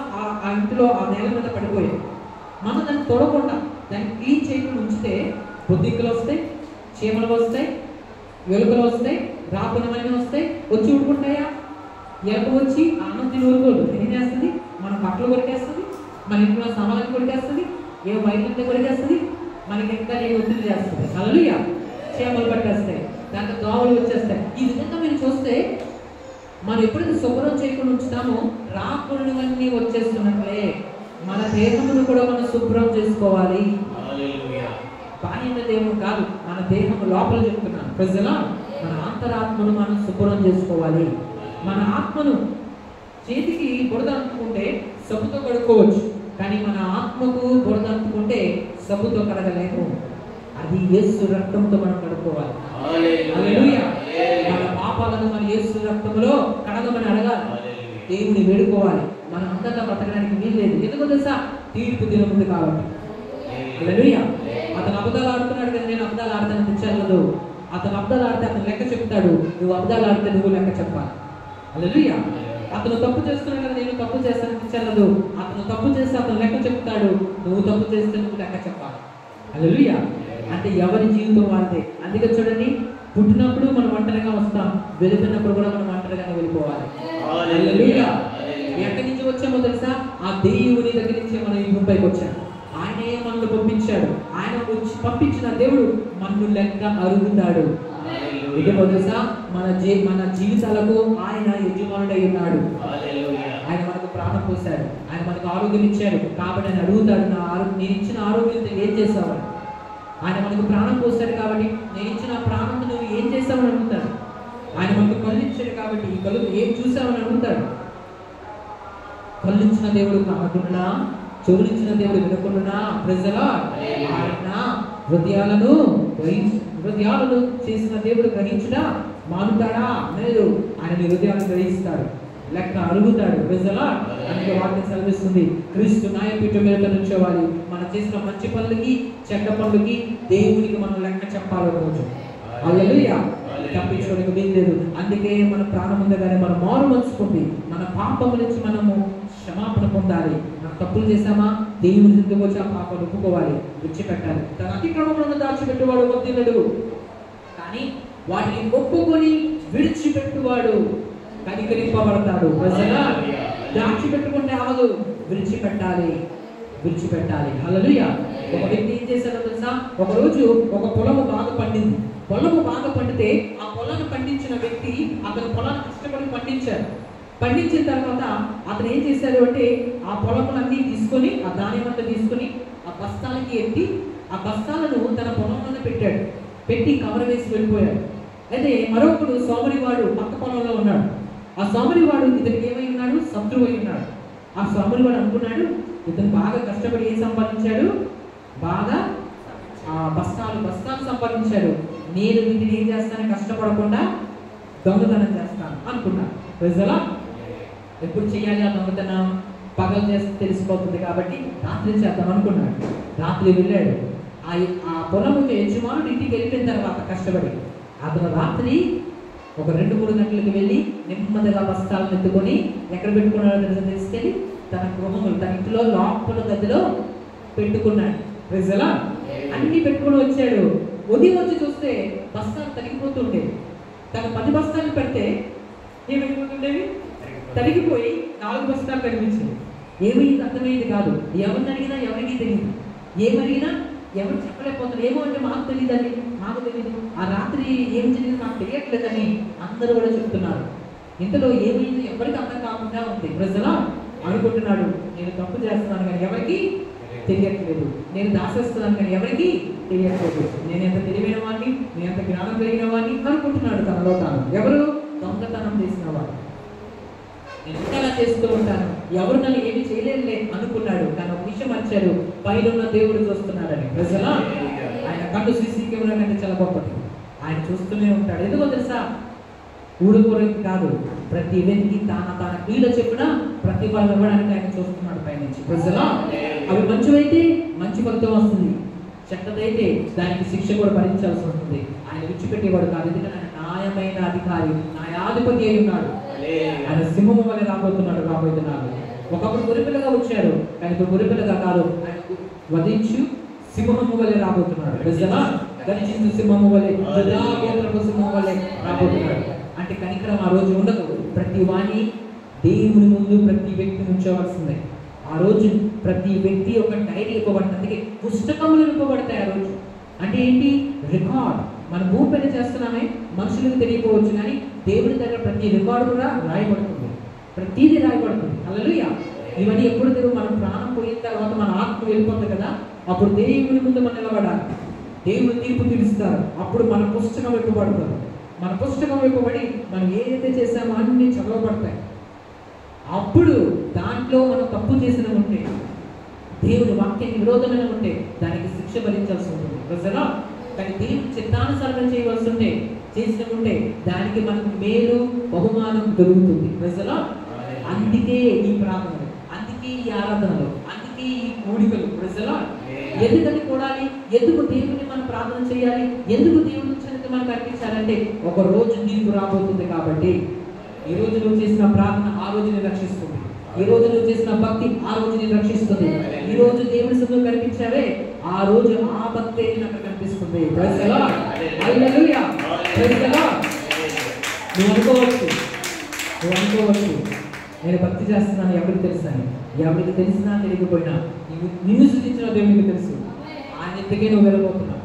ఆ ఇంటిలో ఆ నేల మీద పడిపోయాయి. మనం దాన్ని తొడకుండా దాన్ని క్లీన్ చేయకుండా ఉంచితే బొద్దింకలు వస్తాయి, చీమలు వస్తాయి, వెలుకలు వస్తాయి, రాకునవన్నీ వస్తాయి. వచ్చి ఊడుకుంటాయా? ఎలుక వచ్చి అన్నం తిని ఊరుకోదు. ఏం చేస్తుంది? మన బట్టలు కొరికేస్తుంది, మన ఇంట్లో సామాన్లు కొరికేస్తుంది, ఏ వైద్యులతో కొరికేస్తుంది, మనకి ఇంకా నేను ఒత్తిడి చేస్తుంది. హల్లెలూయా. చీమలు పట్టేస్తాయి, దాంట్లో దోమలు వచ్చేస్తాయి. ఈ విధంగా మీరు చూస్తే మనం ఎప్పుడైతే శుభ్రం చేయకుండా ఉంచుతామో రాకున్నవన్నీ వచ్చేస్తున్నట్లే మన దేహమును కూడా మనం శుభ్రం చేసుకోవాలి. బాహ్య దేహం కాదు, మన దేహం లోపల చెప్తున్నాను. ప్రజలా మన అంతరాత్మను మనం శుభ్రం చేసుకోవాలి. మన ఆత్మను చేతికి బురద అంటుకుంటే సబ్బుతో కడుక్కోవచ్చు, కానీ మన ఆత్మకు బురద అంటుకుంటే సబ్బుతో కడగలేము. అది యేసు రక్తంతో మనం కడుక్కోవాలి. హల్లెలూయా. మన పాపాలను మన యేసు రక్తంలో కడగమని అడగాలి, దేవుని వేడుకోవాలి. మనం అంతటా బతకడానికి వీలు లేదు. ఎందుకో తెలుసా? తీర్పు దినం ఉంది కాబట్టి. హల్లెలూయా. అతను అబద్ధాలు ఆడుతున్నాడు కదా, నేను అబద్ధాలు ఆడతాను తెచ్చాను. అతను అబద్ధాలు ఆడితే అతను లెక్క చెప్తాడు, నువ్వు అబద్ధాలు ఆడితే నువ్వు లెక్క చెప్పాలి. హల్లెలూయా. అతను తప్పు చేస్తున్నాడు కదా, నేను తప్పు చేస్తాను తెచ్చాను. అతను తప్పు చేస్తే అతను లెక్క చెప్తాడు, నువ్వు తప్పు చేస్తే నువ్వు లెక్క చెప్పాలి. హల్లెలూయా. అంటే ఎవరి జీవితం వాడితే. అందుకే చూడండి, పుట్టినప్పుడు మనం ఒంటరిగా వస్తాం, వెళ్తున్నప్పుడు కూడా మనం ఒంటరిగానే వెళ్ళిపోవాలి. హల్లెలూయా. ఎక్కడి నుంచి వచ్చామో తెలుసా? ఆ దేవుని దగ్గర నుంచి మనం ఈ భూమిపైకి వచ్చాము. ఆయనే మనల్ని పంపించాడు. ఆయన వచ్చి పంపించిన దేవుడు మనల్ని లెక్క అరుగుతాడు. ఇదే తెలుసా? మన జీవితాలకు ఆయన యజమానుడై ఉన్నాడు. ఆయన మనకు ప్రాణం పోశాడు, ఆయన మనకు ఆరోగ్యం ఇచ్చాడు. కాబట్టి ఆయన అడుగుతాడు, నేను ఇచ్చిన ఆరోగ్యంతో ఏం చేస్తావని. ఆయన మనకు ప్రాణం పోస్తాడు కాబట్టి నేను ఇచ్చిన ప్రాణంతో నువ్వు ఏం చేస్తావని అడుగుతాడు. ఆయన మనకు కళ్ళు ఇచ్చాడు కాబట్టి ఈ కళ్ళు ఏం చూసావని అడుగుతాడు. కళ్ళు ఇచ్చిన దేవుడు కాకుండా, చెవులిచ్చిన దేవుడు వినకుండా, ప్రజలా ఆయన హృదయాలను చేసిన దేవుడు గ్రహించుడా మానుతాడా? లేదు, ఆయన హృదయాలను గ్రహిస్తాడు, లెక్క అడుగుతాడు. ప్రజలా అందుకే వాటిని సెలవిస్తుంది, క్రీస్తు న్యాయపీఠం మీద నుంచోవాలి. మనం చేసిన మంచి పనులకి చెడ్డ పనులకి దేవునికి మనం లెక్క చెప్పాలి రోజు. హల్లెలూయా. తప్పించుకోవడానికి వీల్లేదు. అందుకే మన ప్రాణం ఉండగానే మనం మారు మనసు పొంది మన పాపం నుంచి మనము క్షమాపణ పొందాలి. మనం తప్పులు చేశామా, దేవుని చుట్టూ వచ్చి ఆ పాపాలు ఒప్పుకోవాలి, విడిచిపెట్టాలి. తన అతిక్రమములను దాచిపెట్టువాడు వర్ధిల్లడు, కానీ వాటిని ఒప్పుకొని విడిచిపెట్టువాడు కనికరింపబడతాడు. ప్రజలా దాచిపెట్టుకుంటే అవదు, విడిచిపెట్టాలి. హల్లెలూయా. ఒక వ్యక్తి ఏం చేశాడో తెలుసా? ఒక రోజు ఒక పొలము బాగా పండింది. పొలము బాగా పండితే ఆ పొలాన్ని పండించిన వ్యక్తి అతని పొలాన్ని కష్టపడి పండించారు. పండించిన తర్వాత అతను ఏం చేశాడు అంటే ఆ పొలములన్నీ తీసుకొని, ఆ ధాన్యం అంతా తీసుకొని ఆ బస్తాలకి ఎత్తి ఆ బస్తాలను తన పొలంలోనే పెట్టాడు. పెట్టి కవర్ వేసి వెళ్ళిపోయాడు. అయితే మరొకడు సోమరివాడు పక్క పొలంలో ఉన్నాడు. ఆ సోమరివాడు ఇతనికి ఏమై ఉన్నాడు? శత్రువు అయి ఉన్నాడు. ఆ సోమరివాడు అనుకున్నాడు, ఇతను బాగా కష్టపడి ఏం సంపాదించాడు? బాగా బస్తాలు సంపాదించాడు. నేను వీటిని ఏం చేస్తాను? కష్టపడకుండా దొంగతనం చేస్తాను అనుకున్నాను. ప్రజలా ఎప్పుడు చేయాలి ఆ దొంగతనం? పగలు చేస్తే తెలిసిపోతుంది కాబట్టి రాత్రి చేద్దాం అనుకున్నాడు. రాత్రి వెళ్ళాడు. ఆ పొలముకి యజమానుడు ఇంటికి వెళ్ళిపోయిన తర్వాత కష్టపడి అతను రాత్రి ఒక 2-3 గంటలకు వెళ్ళి నెమ్మదిగా బస్తాలను ఎత్తుకొని ఎక్కడ పెట్టుకున్నాడో తీసుకెళ్ళి తన గృహములు, తన ఇంటిలో లోపల గదిలో పెట్టుకున్నాడు. ప్రజలా అన్ని పెట్టుకుని వచ్చాడు. ఉదయం వచ్చి చూస్తే బస్తాలు తరిగిపోతుండేవి. తను 10 బస్తాలు పెడితే ఏమైపోతుండేవి? తరిగిపోయి 4 బస్తాలు కనిపించింది. ఏమైంది అర్థమైంది కాదు. ఎవరిని అడిగినా ఎవరికి తెలియదు. ఏమడిగినా ఎవరు చెప్పలేకపోతున్నారు. ఏమో అంటే మాకు తెలియదని, మాకు తెలియదు, ఆ రాత్రి ఏం జరిగింది మాకు తెలియట్లేదని అందరూ కూడా చెప్తున్నారు. ఇంతలో ఏమైంది ఎవరికి అర్థం కాకుండా ఉంది. ప్రజలా అనుకుంటున్నాడు, నేను తప్పు చేస్తున్నాను కానీ ఎవరికి తెలియట్లేదు, నేను దాసేస్తున్నాను కానీ ఎవరికి తెలియట్లేదు, నేను ఎంత తెలివైన వాడిని, నేను ఎంత జ్ఞానం కలిగిన వాడిని అనుకుంటున్నాడు తనలో తాను. ఎవరు? దొంగతనం చేసిన వాడు. నేను ఇంకా చేస్తూ ఉంటాను, ఎవరు నన్ను ఏమి చేయలేదులే అనుకున్నాడు. కానీ ఒక విషయం వచ్చాడు, పైన ఉన్న దేవుడు చూస్తున్నాడని. ప్రజలా ఆయన కన్ను సీసీ కెమెరా కంటే చాలా గొప్పది. ఆయన చూస్తూనే ఉంటాడు. ఎందుకో తెలుసా? ఊరుకోరికి కాదు, ప్రతి వ్యక్తి తన క్రియలు చెప్పినా ప్రతిఫలం ఇవ్వడానికి ఆయన చూస్తున్నాడు పైనుంచి. ప్రజలా అవి మంచివైతే మంచి ఫలితం వస్తుంది, చెడ్డదైతే దానికి శిక్ష కూడా భరించాల్సి ఉంటుంది. ఆయన విడిచిపెట్టేవాడు కాదు. ఎందుకంటే ఆయన న్యాయమైన అధికారి, న్యాయాధిపతి అయి ఉన్నాడు. ఆయన సింహము వలె రాబోతున్నాడు. ఒకప్పుడు గొరిపిల్లగా వచ్చాడు, కానీ ఇప్పుడు గొరిపిల్లగా కాదు, ఆయన వధించు సింహము వలె రాబోతున్నాడు. గర్జించు సింహము వలె, సింహము వలె రాబోతున్నాడు. అంటే కనికరం ఆ రోజు ఉండదు. ప్రతి వాణి దేవుని ముందు ప్రతి వ్యక్తి ఉంచవలసిందే. ఆ రోజు ప్రతి వ్యక్తి ఒక డైరీ ఇవ్వబడుతుంది. అందుకే పుస్తకములు ఇవ్వబడతాయి ఆ రోజు. అంటే ఏంటి? రికార్డ్. మన భూమి పైన చేస్తున్నామే, మనుషులకు తెలియకపోవచ్చు, కానీ దేవుని దగ్గర ప్రతి రికార్డు కూడా రాయబడుతుంది, ప్రతిదీ రాయబడుతుంది. హల్లెలూయా. ఇవన్నీ ఎప్పుడు తెలియదు. మన ప్రాణం పోయిన తర్వాత మన ఆత్మ వెళ్ళిపోతుంది కదా, అప్పుడు దేవుని ముందు మనం నిలబడాలి. దేవుడు తీర్పు తీరుస్తారు. అప్పుడు మన పుస్తకం ఇవ్వబడుతుంది. మన పుస్తకం ఇవ్వబడి మనం ఏదైతే చేసామో అన్ని చదవబడతాయి. అప్పుడు దాంట్లో మనం తప్పు చేసిన ఉంటే, దేవుని వాక్యానికి విరోధమైన ఉంటే దానికి శిక్ష భరించాల్సి ఉంటుంది. ప్రజలా కానీ దేవుని చిత్తానుసారం చేయవలసి ఉంటే, చేసిన ఉంటే దానికి మనకు మేలు బహుమానం దొరుకుతుంది. ప్రజలా అందుకే ఈ ప్రార్థనలు, అందుకే ఈ ఆరాధనలు, అందుకే ఈ కూడికలు. ప్రజలా ఎందుకని కూడాలి? ఎందుకు దేవుని మనం ప్రార్థన చేయాలి? ఎందుకు దేవుని సన్నిధికి మనకు అర్పించాలంటే ఒక రోజు తీర్పు రాబోతుంది కాబట్టి. ఈ రోజు నువ్వు చేసిన ప్రార్థన ఆ రోజుని రక్షిస్తుంది. ఈ రోజు నువ్వు చేసిన భక్తి ఆ రోజుని రక్షిస్తుంది. ఈ రోజు దేవుని సన్నిధిలో కనిపించావే, ఆ రోజు ఆ భక్తి నాకు కనిపిస్తుంది. హల్లెలూయా. నువ్వు అనుకోవచ్చు నేను భక్తి చేస్తున్నాను, ఎవరికి తెలుసాను? ఎవరికి తెలిసినా తెలియకపోయినా నిన్ను సృష్టించిన దేవునికి తెలుసు. ఆయన ఎత్తుకే నువ్వు వెళ్ళబోతున్నావు.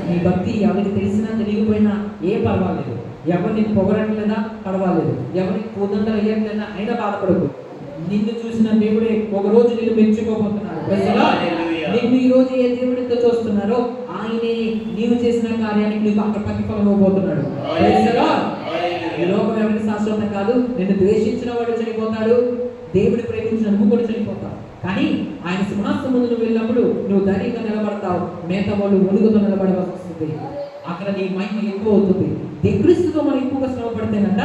నీ భక్తి ఎవరికి తెలిసినా తెలియకపోయినా ఏ పర్వాలేదు. ఎవరిని పొగరట్లేదా పర్వాలేదు, ఎవరికి పూదండలు వేయట్లేదా అయినా బాధపడకు. నిన్ను చూసిన దేవుడే ఒక రోజు నిన్ను మెచ్చుకోబోతున్నాడు. నిన్ను ఈ రోజు ఏ దేవుడితో చూస్తున్నారో ఆయనే నీవు చేసిన కార్యానికి నీకు అక్కడ ప్రతిఫలం ఇవ్వబోతున్నాడు. ఈ లోకం ఎవరికి శాశ్వతం కాదు. నిన్ను ద్వేషించిన వాడు చనిపోతాడు, దేవుడు ప్రేమించిన నువ్వు కూడా చనిపోతావు. కానీ ఆయన సింహాసనం ముందు నువ్వు వెళ్ళినప్పుడు నువ్వు ధైర్యంగా నిలబడతావు. మిగతా వాళ్ళు ఒడుగుతో నిలబడవలసి వస్తుంది. అక్కడ నీ మహిమ ఎక్కువ అవుతుంది. క్రీస్తుతో మనం ఎక్కువగా శ్రమ పడితేనంట,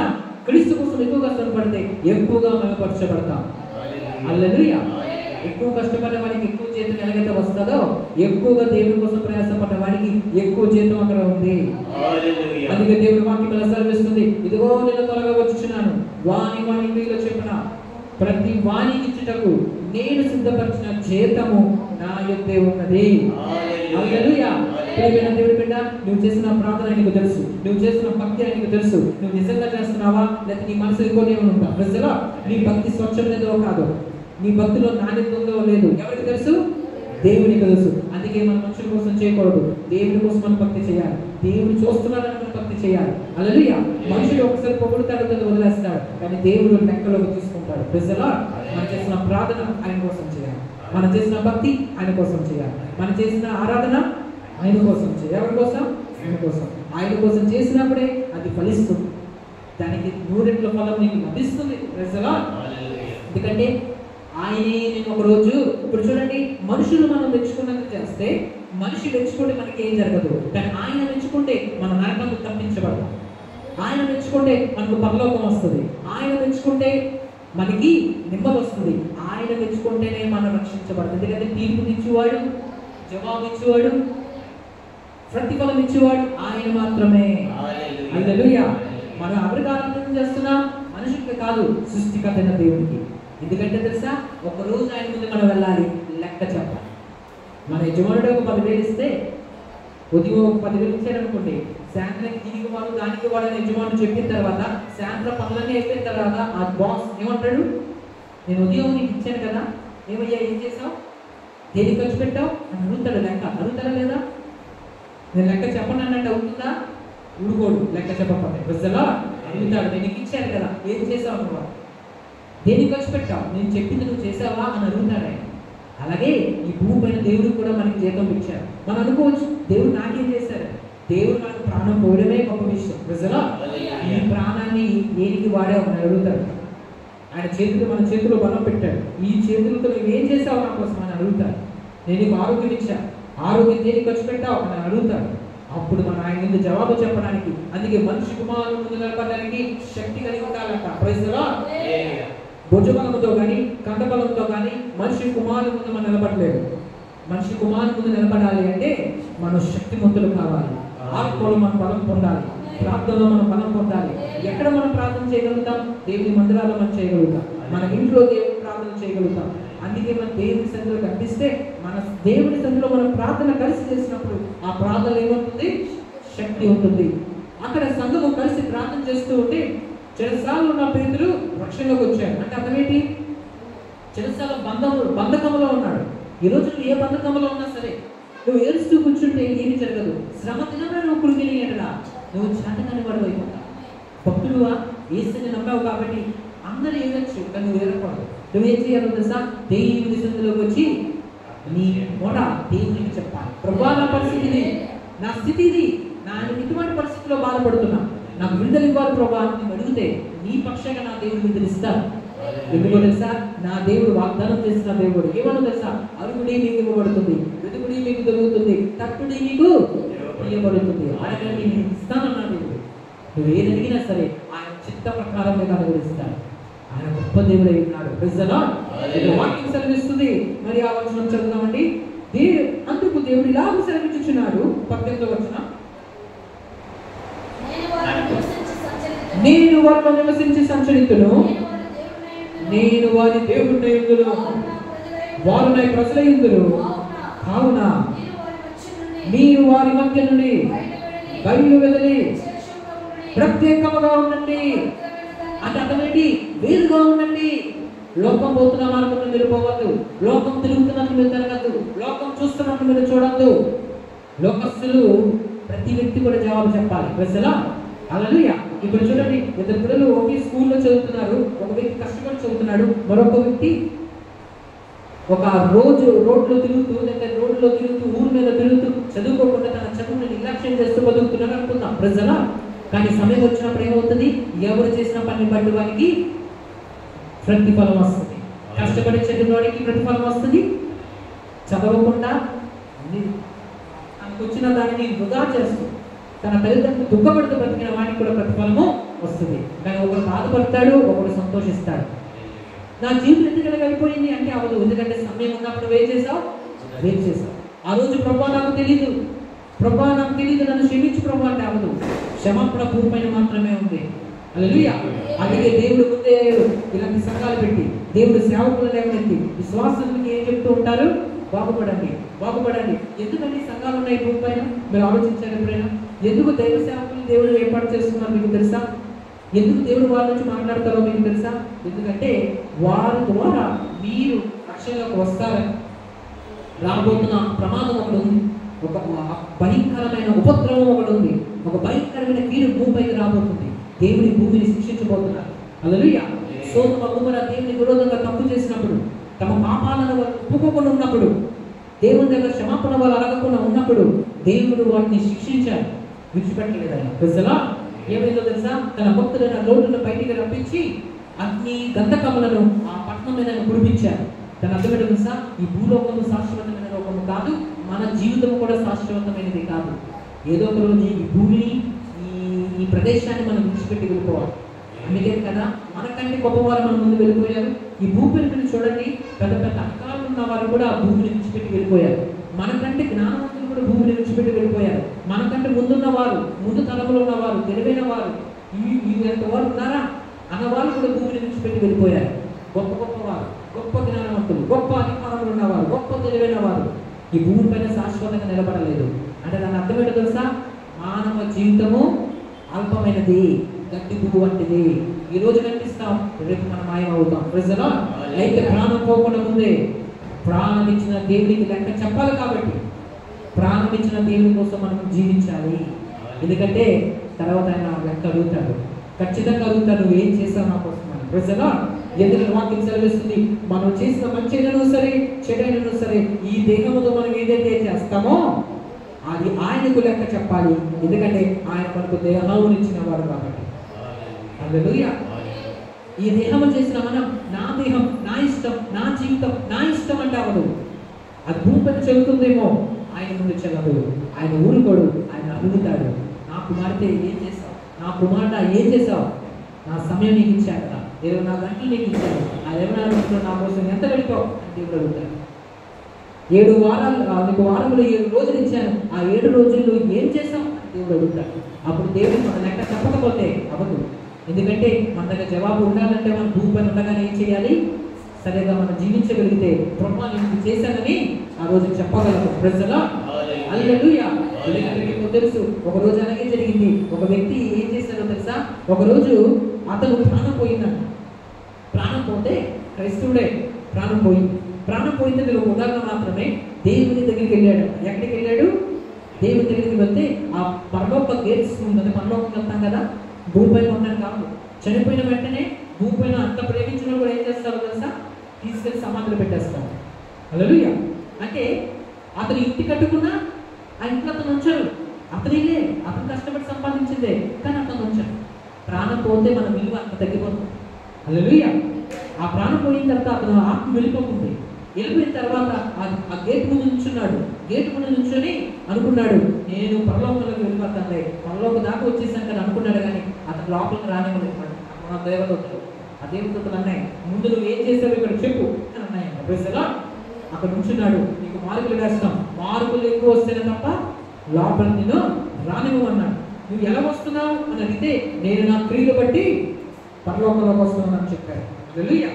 క్రీస్తు కోసం ఎక్కువగా శ్రమ పడితే ఎక్కువగా మహిమపరచబడతాం. హల్లెలూయా. ఎక్కువ కష్టపడే వారికి ఎక్కువ జీతం ఎలాగైతే వస్తుందో, ఎక్కువగా దేవుడి కోసం ప్రయాసపడ్డ వాడికి ఎక్కువ జీతం అక్కడ ఉంది. హల్లెలూయా. అందుకే దేవుడి వాక్యం ఎలా సెలవిస్తుంది, ఇదిగో నేను త్వరగా వచ్చుచున్నాను, వాని ఇంటిలో చెప్పిన ప్రతి వానికి ఇచ్చుటకు నేను సిద్ధపరిచిన జీతము నా యొద్దే ఉన్నది. హల్లెలూయా. ప్రియమైన దేవుడి బిడ్డ, నువ్వు చేసిన ప్రార్థన నీకు తెలుసు, నువ్వు చేసిన భక్తి నీకు తెలుసు. నువ్వు నిజంగా చేస్తున్నావా, లేకపోతే నీ మనసు ఇంకోనే ఉంటా? ప్రజలు నీ భక్తి స్వచ్ఛమైనదో కాదు, నీ భక్తిలో నాణ్యత ఉందో లేదు, ఎవరికి తెలుసు? దేవునికి తెలుసు. అందుకే మనం మనుషుల కోసం చేయకూడదు, దేవుని కోసం మనం భక్తి చేయాలి. దేవుడు చూస్తున్నాడని మనం భక్తి చేయాలి. హల్లెలూయా. మనుషులు ఒకసారి పొగుడుతాడు, కదా వదిలేస్తాడు, కానీ దేవుడు లెక్కలోకి తీసుకుంటాడు. ప్రజలా మనం చేసిన ప్రార్థన ఆయన కోసం చేయాలి, మనం చేసిన భక్తి ఆయన కోసం చేయాలి, మనం చేసిన ఆరాధన ఆయన కోసం చేయాలి. ఎవరి కోసం? ఆయన కోసం. ఆయన కోసం చేసినప్పుడే అది ఫలిస్తుంది, దానికి 100 రెట్ల ఫలం నీకు లభిస్తుంది. ప్రజలా ఎందుకంటే ఆయనే నేను ఒక రోజు, ఇప్పుడు చూడండి, మనుషులు మనం మెచ్చుకున్నట్టు చేస్తే, మనిషి మెచ్చుకుంటే మనకి ఏం జరగదు, కానీ ఆయన మెచ్చుకుంటే మన నరకం తప్పించబడతాం. ఆయన మెచ్చుకుంటే మనకు పరలోకం వస్తుంది, ఆయన మెచ్చుకుంటే మనకి నెమ్మది వస్తుంది, ఆయన మెచ్చుకుంటేనే మనం రక్షించబడతాం. ఎందుకంటే తీర్పునిచ్చేవాడు, జవాబు ఇచ్చేవాడు, ప్రతిఫలం ఇచ్చేవాడు ఆయన మాత్రమే. హల్లెలూయా. మనం ఎవరికి ఆరాధన చేస్తున్నాం? మనుషులకి కాదు, సృష్టికర్త అయిన దేవునికి. ఎందుకంటే తెలుసా, ఒక రోజు ఆయన ముందు మనం వెళ్ళాలి, లెక్క చెప్పాలి. మన యజమానుడు ఒక 10,000 ఇస్తే, ఉదయం ఒక 10,000 ఇచ్చారనుకోండి, సాయంత్రం దీనికి వాడు దానికి వాడు అని యజమానుడు చెప్పిన తర్వాత, సాయంత్రం పనులన్నీ అయిపోయిన తర్వాత ఆ బాస్ ఏమంటాడు, నేను ఉదయం నీకు ఇచ్చాను కదా, ఏమయ్యా ఏం చేసావు, దేనికి ఖర్చు పెట్టావు అని అడుగుతాడు. లెక్క అడుగుతారా లేదా? నేను లెక్క చెప్పను అన్నట్టు అవుతుందా? ఊడుకోడు లెక్క చెప్పకపోతే. ప్రజలా అడుగుతాడు, నేను నీకు ఇచ్చాను కదా, ఏం చేసావు నువ్వు, దేనికి ఖర్చు పెట్టావు, నేను చెప్పింది నువ్వు చేసావా అని అడుగుతాడు ఆయన. అలాగే ఈ భూమి పైన దేవుడు కూడా మనకి జీతం ఇచ్చారు. మనం అనుకోవచ్చు, దేవుడు నాకేం చేశారు, దేవుడు మనకు ప్రాణం పోవడమే గొప్ప విషయం. ప్రజలా ఈ ప్రాణాన్ని దేనికి వాడావు అని అడుగుతాడు. ఆయన చేతులు మన చేతిలో బలం పెట్టాడు, ఈ చేతులతో నువ్వు ఏం చేసావు నా కోసం అని అడుగుతాడు. నేను నీకు ఆరోగ్యం ఇచ్చా, ఆరోగ్యం దేనికి ఖర్చు పెట్టావు అని అడుగుతాడు. అప్పుడు మనం ఆయన ముందు జవాబు చెప్పడానికి, అందుకే మనిషి కుమారుడు ముందు నిలబడడానికి శక్తి కలిగి ఉండాలంట. ప్రజలా భుజబలంతో కానీ కంఠబలంతో కానీ మనిషి కుమారుడు ముందు మనం నిలబడలేదు. మనిషి కుమారుడు ముందు నిలబడాలి అంటే మనం శక్తిమంతులు కావాలి, ఆత్మలో మనం బలం పొందాలి, ప్రార్థనలో మనం బలం పొందాలి. ఎక్కడ మనం ప్రార్థన చేయగలుగుతాం? దేవుని మందిరాల్లో మనం చేయగలుగుతాం, మన ఇంట్లో దేవుని ప్రార్థన చేయగలుగుతాం. అందుకే మనం దేవుని సన్నిధిలో కనిపిస్తే, మన దేవుని సన్నిధిలో మనం ప్రార్థన కలిసి చేసినప్పుడు ఆ ప్రార్థన ఏమవుతుంది? శక్తి ఉంటుంది. అక్కడ సంఘము కలిసి ప్రార్థన చేస్తూ ఉంటే, చెరసాలలో ఉన్న పేతురు రక్షణలోకి వచ్చాడు. అంటే అర్థం ఏంటి? చెరసాల బంధకంలో ఉన్నాడు. ఈ రోజు నువ్వు ఏ బంధకంలో ఉన్నా సరే, నువ్వు ఏడుస్తూ కూర్చుంటే ఏమి జరగదు. శ్రమ దినంలో నువ్వు కుడిగిలి ఎడలా నువ్వు చేతకాని వాడు అయిపోతావు. భక్తుడువా, యేసుని నమ్మావు కాబట్టి అందరూ ఏదొచ్చు, కానీ నువ్వు ఏడకూడదు. నువ్వేం చేయాలో తెలుసా? దేవుని సన్నిధిలోకి వచ్చి నీ మొడ దేవునికి చెప్పాలి. ప్రభువా, నా పరిస్థితి ఇది, నా స్థితి ఇది, నేను ఇటువంటి పరిస్థితిలో బాధపడుతున్నా, నాకు విడుదల ఇవ్వాలి ప్రభువా అని అడిగితే నీ పక్షంగా నా దేవుడు విడుదల ఇస్తాను. ఎందుకో తెలుసా? నా దేవుడు వాగ్దానం చేసిన దేవుడు. ఏమన్నా తెలుసా? అరుగుడి మీకు ఇవ్వబడుతుంది, వెతుకుడి మీకు దొరుకుతుంది, తట్టుడి మీకు ఇవ్వబడుతుంది, అడగండి నేను ఇస్తానన్నా దేవుడు. నువ్వు ఏది అడిగినా సరే ఆయన చిత్త ప్రకారం మీకు అనుగ్రహిస్తాడు. ఆయన గొప్ప దేవుడై ఉన్నాడు. వాక్యం సెలవిస్తుంది. మరి ఆ వచనం చదువుతామండి. అందుకు దేవుడు ఇలాగ సెలవిచ్చుచున్నాడు. 18వ వచనం, నేను వారిలో నివసించి సంచరితును, నేను వారి దేవుడినై యుందును, వారు నా ప్రజలై యుందురు. కావున మీరు వారి మధ్య నుండి బయలు వెదలి ప్రత్యేకముగా ఉండండి. అంటే అర్థమేంటి? వేరుగా ఉండండి. లోకం పోతున్న మార్గంలో మీరు పోవద్దు, లోకం తిరుగుతున్నట్టు మీరు తిరగద్దు, లోకం చూస్తున్నట్టు మీరు చూడద్దు. లోకస్తులు ప్రతి వ్యక్తి కూడా జవాబు చెప్పాలి. ప్రజలా హల్లెలూయా. ఇప్పుడు చూడండి, ఇద్దరు పిల్లలు ఒకే స్కూల్లో చదువుతున్నారు. ఒక వ్యక్తి కష్టపడి చదువుతున్నాడు, మరొక వ్యక్తి ఒక రోడ్లో తిరుగుతూ, లేదా రోడ్లో తిరుగుతూ, ఊరి మీద తిరుగుతూ, చదువుకోకుండా తన చదువుని నిర్లక్ష్యం చేస్తూ బతుకుతున్నాడు అనుకుందాం. ప్రజలా కానీ సమయం వచ్చినప్పుడు ఏమవుతుంది? ఎవరు చేసిన పని బట్టి వారికి ప్రతిఫలం వస్తుంది. కష్టపడి చదివినవాడికి ప్రతిఫలం వస్తుంది, చదవకుండా తనకు వచ్చిన దానిని వృధా చేస్తూ తన తల్లిదండ్రులు దుఃఖపడుతూ బ్రతికిన వాడికి కూడా ప్రతిఫలము వస్తుంది. కానీ ఒకరు బాధపడతాడు, ఒకరు సంతోషిస్తాడు. నా జీవితం ఎందుకు అయిపోయింది అంటే అవ్వదు. ఎందుకంటే సమయం ఉన్నప్పుడు నువ్వేం చేసావు? వేరు చేశావు. ఆ రోజు ప్రభా నాకు తెలియదు, ప్రభా నాకు తెలియదు, నన్ను క్షమించు ప్రభా అంటే అవ్వదు. క్షమాపణ భూమిపైన మాత్రమే ఉంది. హల్లెలూయా. అందుకే దేవుడు ముందే ఇలాంటి సంఘాలు పెట్టి, దేవుడు సేవకులు లేవనెత్తి విశ్వాసానికి ఏం చెప్తూ ఉంటారు? బాగుపడండి, బాగుపడండి. ఎందుకంటే సంఘాలు ఉన్నాయి భూమిపైన? మీరు ఆలోచించారు ఎప్పుడైనా? ఎందుకు దైవ సేవకులు దేవుడు ఏర్పాటు చేస్తున్నారు మీకు తెలుసా? ఎందుకు దేవుడు వాళ్ళ నుంచి మాట్లాడతారో మీకు తెలుసా? ఎందుకంటే వారి ద్వారా మీరు రక్షణలోకి వస్తారని. రాబోతున్న ప్రమాదం ఒకటి ఉంది, ఒక భయంకరమైన ఉపద్రవం ఒకటి ఉంది, ఒక భయంకరమైన కీడు భూమిపైకి రాబోతుంది. దేవుని భూమిని శిక్షించబోతున్నారు. హల్లెలూయా. సోదమ గుమర దేవునికి విరోధంగా తప్పు చేసినప్పుడు, తమ పాపాలను ఒప్పుకోకుండా ఉన్నప్పుడు, దేవుని దగ్గర క్షమాపణ వాళ్ళు అడగకుండా ఉన్నప్పుడు దేవుడు వాటిని శిక్షించారు, విడిచిపెట్టలేదు ఆయన. ప్రజలా ఏమైందో తెలుసా? తన భక్తులైన లోటును బయటికి రప్పించి అగ్ని గంధకములను ఆ పట్టణం మీద కురిపించారు. తన అర్థమేంటో తెలుసా? ఈ భూలోకము శాశ్వతమైన లోకము కాదు, మన జీవితం కూడా శాశ్వతమైనది కాదు. ఏదో ఒక రోజు ఈ భూమిని, ఈ ప్రదేశాన్ని మనం విడిచిపెట్టి వెళ్ళిపోవాలి. అందుకే కదా మనకంటే గొప్పవారు మన ముందు వెళ్ళిపోయారు. ఈ భూమిని మీరు చూడండి, పెద్ద పెద్ద అధికారులు ఉన్న వారు కూడా ఆ భూమిని విడిచిపెట్టి వెళ్ళిపోయారు. మనకంటే జ్ఞానవంతులు కూడా భూమిని విడిచిపెట్టి వెళ్ళిపోయారు. మనకంటే ముందున్న వారు, ముందు తరంలో ఉన్నవారు, తెలివైన వారు, ఎంతవారు ఉన్నారా అన్నవాళ్ళు కూడా భూమిని విడిచిపెట్టి వెళ్ళిపోయారు. గొప్ప గొప్పవారు, గొప్ప జ్ఞానవంతులు, గొప్ప అధికారంలో ఉన్నవారు, గొప్ప తెలివైన వారు ఈ భూమి పైన శాశ్వతంగా నిలబడలేదు. అంటే దాని అర్థమేంటో తెలుసా? మానవ జీవితము అల్పమైనది, గట్టి పువ్వు వంటిది. ఈ రోజు కనిపిస్తాం, రేపు మనం మాయమవుతాం. ప్రజలా అయితే ప్రాణం పోకుండా ముందే ప్రాణం ఇచ్చిన దేవునికి లెక్క చెప్పాలి. కాబట్టి ప్రాణం ఇచ్చిన దేవుని కోసం మనం జీవించాలి. ఎందుకంటే తర్వాత ఆయన లెక్క అడుగుతాడు, ఖచ్చితంగా అడుగుతాడు, నువ్వు ఏం చేస్తావు నా కోసం అని. ప్రజలా ఎందుకంటే వాక్యం సెలవిస్తుంది, మనం చేసిన మంచిదైనా సరే చెడైనా సరే ఈ దేహంతో మనం ఏదైతే చేస్తామో అది ఆయనకు లెక్క చెప్పాలి. ఎందుకంటే ఆయన మనకు దేహాన్ని ఇచ్చిన వాడు కాబట్టి. హల్లెలూయా. ఈ దేహము చేసిన మనం, నా దేహం, నా ఇష్టం, నా జీవితం, నా ఇష్టం అంటే అవ్వదు. అది భూమిపైన చెబుతుందేమో, ఆయన ముందు చెల్లదు. ఆయన ఊరుకోడు, ఆయన అడుగుతాడు, నా కుమార్తె ఏం చేసావు, నా కుమార్తె ఏం చేసావు, నా సమయం నీకు ఇచ్చాను కదా, 24 గంటలు నీకు ఇచ్చాను, ఆ 24 గంటలు నా కోసం ఎంత గడిపావు అని దేవుడు అడుగుతాడు. 7 వారాలు నీకు వారములు 7 రోజులు ఇచ్చాను, ఆ 7 రోజుల్లో ఏం చేసావు అని దేవుడు అడుగుతాడు. అప్పుడు దేవుడు మన లెక్క చెప్పకపోతే అవ్వదు. ఎందుకంటే మన దగ్గర జవాబు ఉండాలంటే మనం భూమి పైన ఉండగానే ఏం చేయాలి? సరిగా మనం జీవించగలిగితే ప్రభు నేను చేశానని ఆ రోజు చెప్పగలము. ప్రజలా హల్లెలూయా. మీకు తెలుసు, ఒక రోజు అలాగే జరిగింది. ఒక వ్యక్తి ఏం చేశాడో తెలుసా? ఒకరోజు అతను ప్రాణం పోయిందంట. ప్రాణం పోతే క్రైస్తవుడే ప్రాణం పోయింది. ప్రాణం పోయింది ఒక ఉదాహరణ మాత్రమే. దేవుని దగ్గరికి వెళ్ళాడు. ఎక్కడికి వెళ్ళాడు? దేవుని దగ్గరికి వెళ్తే ఆ పరలోక గేట్స్ ఉంటుంది, పరలోకం వెళ్తాం కదా, భూమిపైన ఉన్నాను కాదు. చనిపోయిన వెంటనే భూమిపైన అంత ప్రేమించిన కూడా ఏం చేస్తారో తెలుసా? తీసుకెళ్ళి సమాధులు పెట్టేస్తాడు. హల్లెలూయా. అంటే అతను ఇంటి కట్టుకున్నా ఆ ఇంట్లో అతను ఉంచాడు. అతనిలే, అతను కష్టపడి సంపాదించిందే, కానీ అతను ఉంచాడు. ప్రాణం పోతే మన విలువ అంత తగ్గిపోతుంది. హల్లెలూయా. ఆ ప్రాణం పోయిన తర్వాత అతను ఆత్మ వెళ్ళిపోతుంది. వెళ్ళిపోయిన తర్వాత ఆ గేట్ ముందు నుంచున్నాడు. గేట్ ముందు నుంచొని అనుకున్నాడు, నేను పరలోకంలోకి వెళ్ళిపోతాను, పరలోక దాకా వచ్చేసాను కదా అనుకున్నాడు. కానీ అతను లోపలికి రానివ్వలేదు. మన దేవదూతలు, ఆ దేవదూతలు అన్నాయి, ముందు నువ్వు ఏం చేసావు ఇక్కడ చెప్పు అని అన్నాయి. అక్కడ నుంచున్నాడు. నీకు మార్కులు వేస్తాం, మార్కులు ఎక్కువ వస్తేనే తప్ప లోపల నేను రానివ్వమన్నాడు. నువ్వు ఎలా వస్తున్నావు అని అడిగితే, నేను నా క్రియలు బట్టి పరలోకంలోకి వస్తున్నాను అని చెప్పాడు. హల్లెలూయా.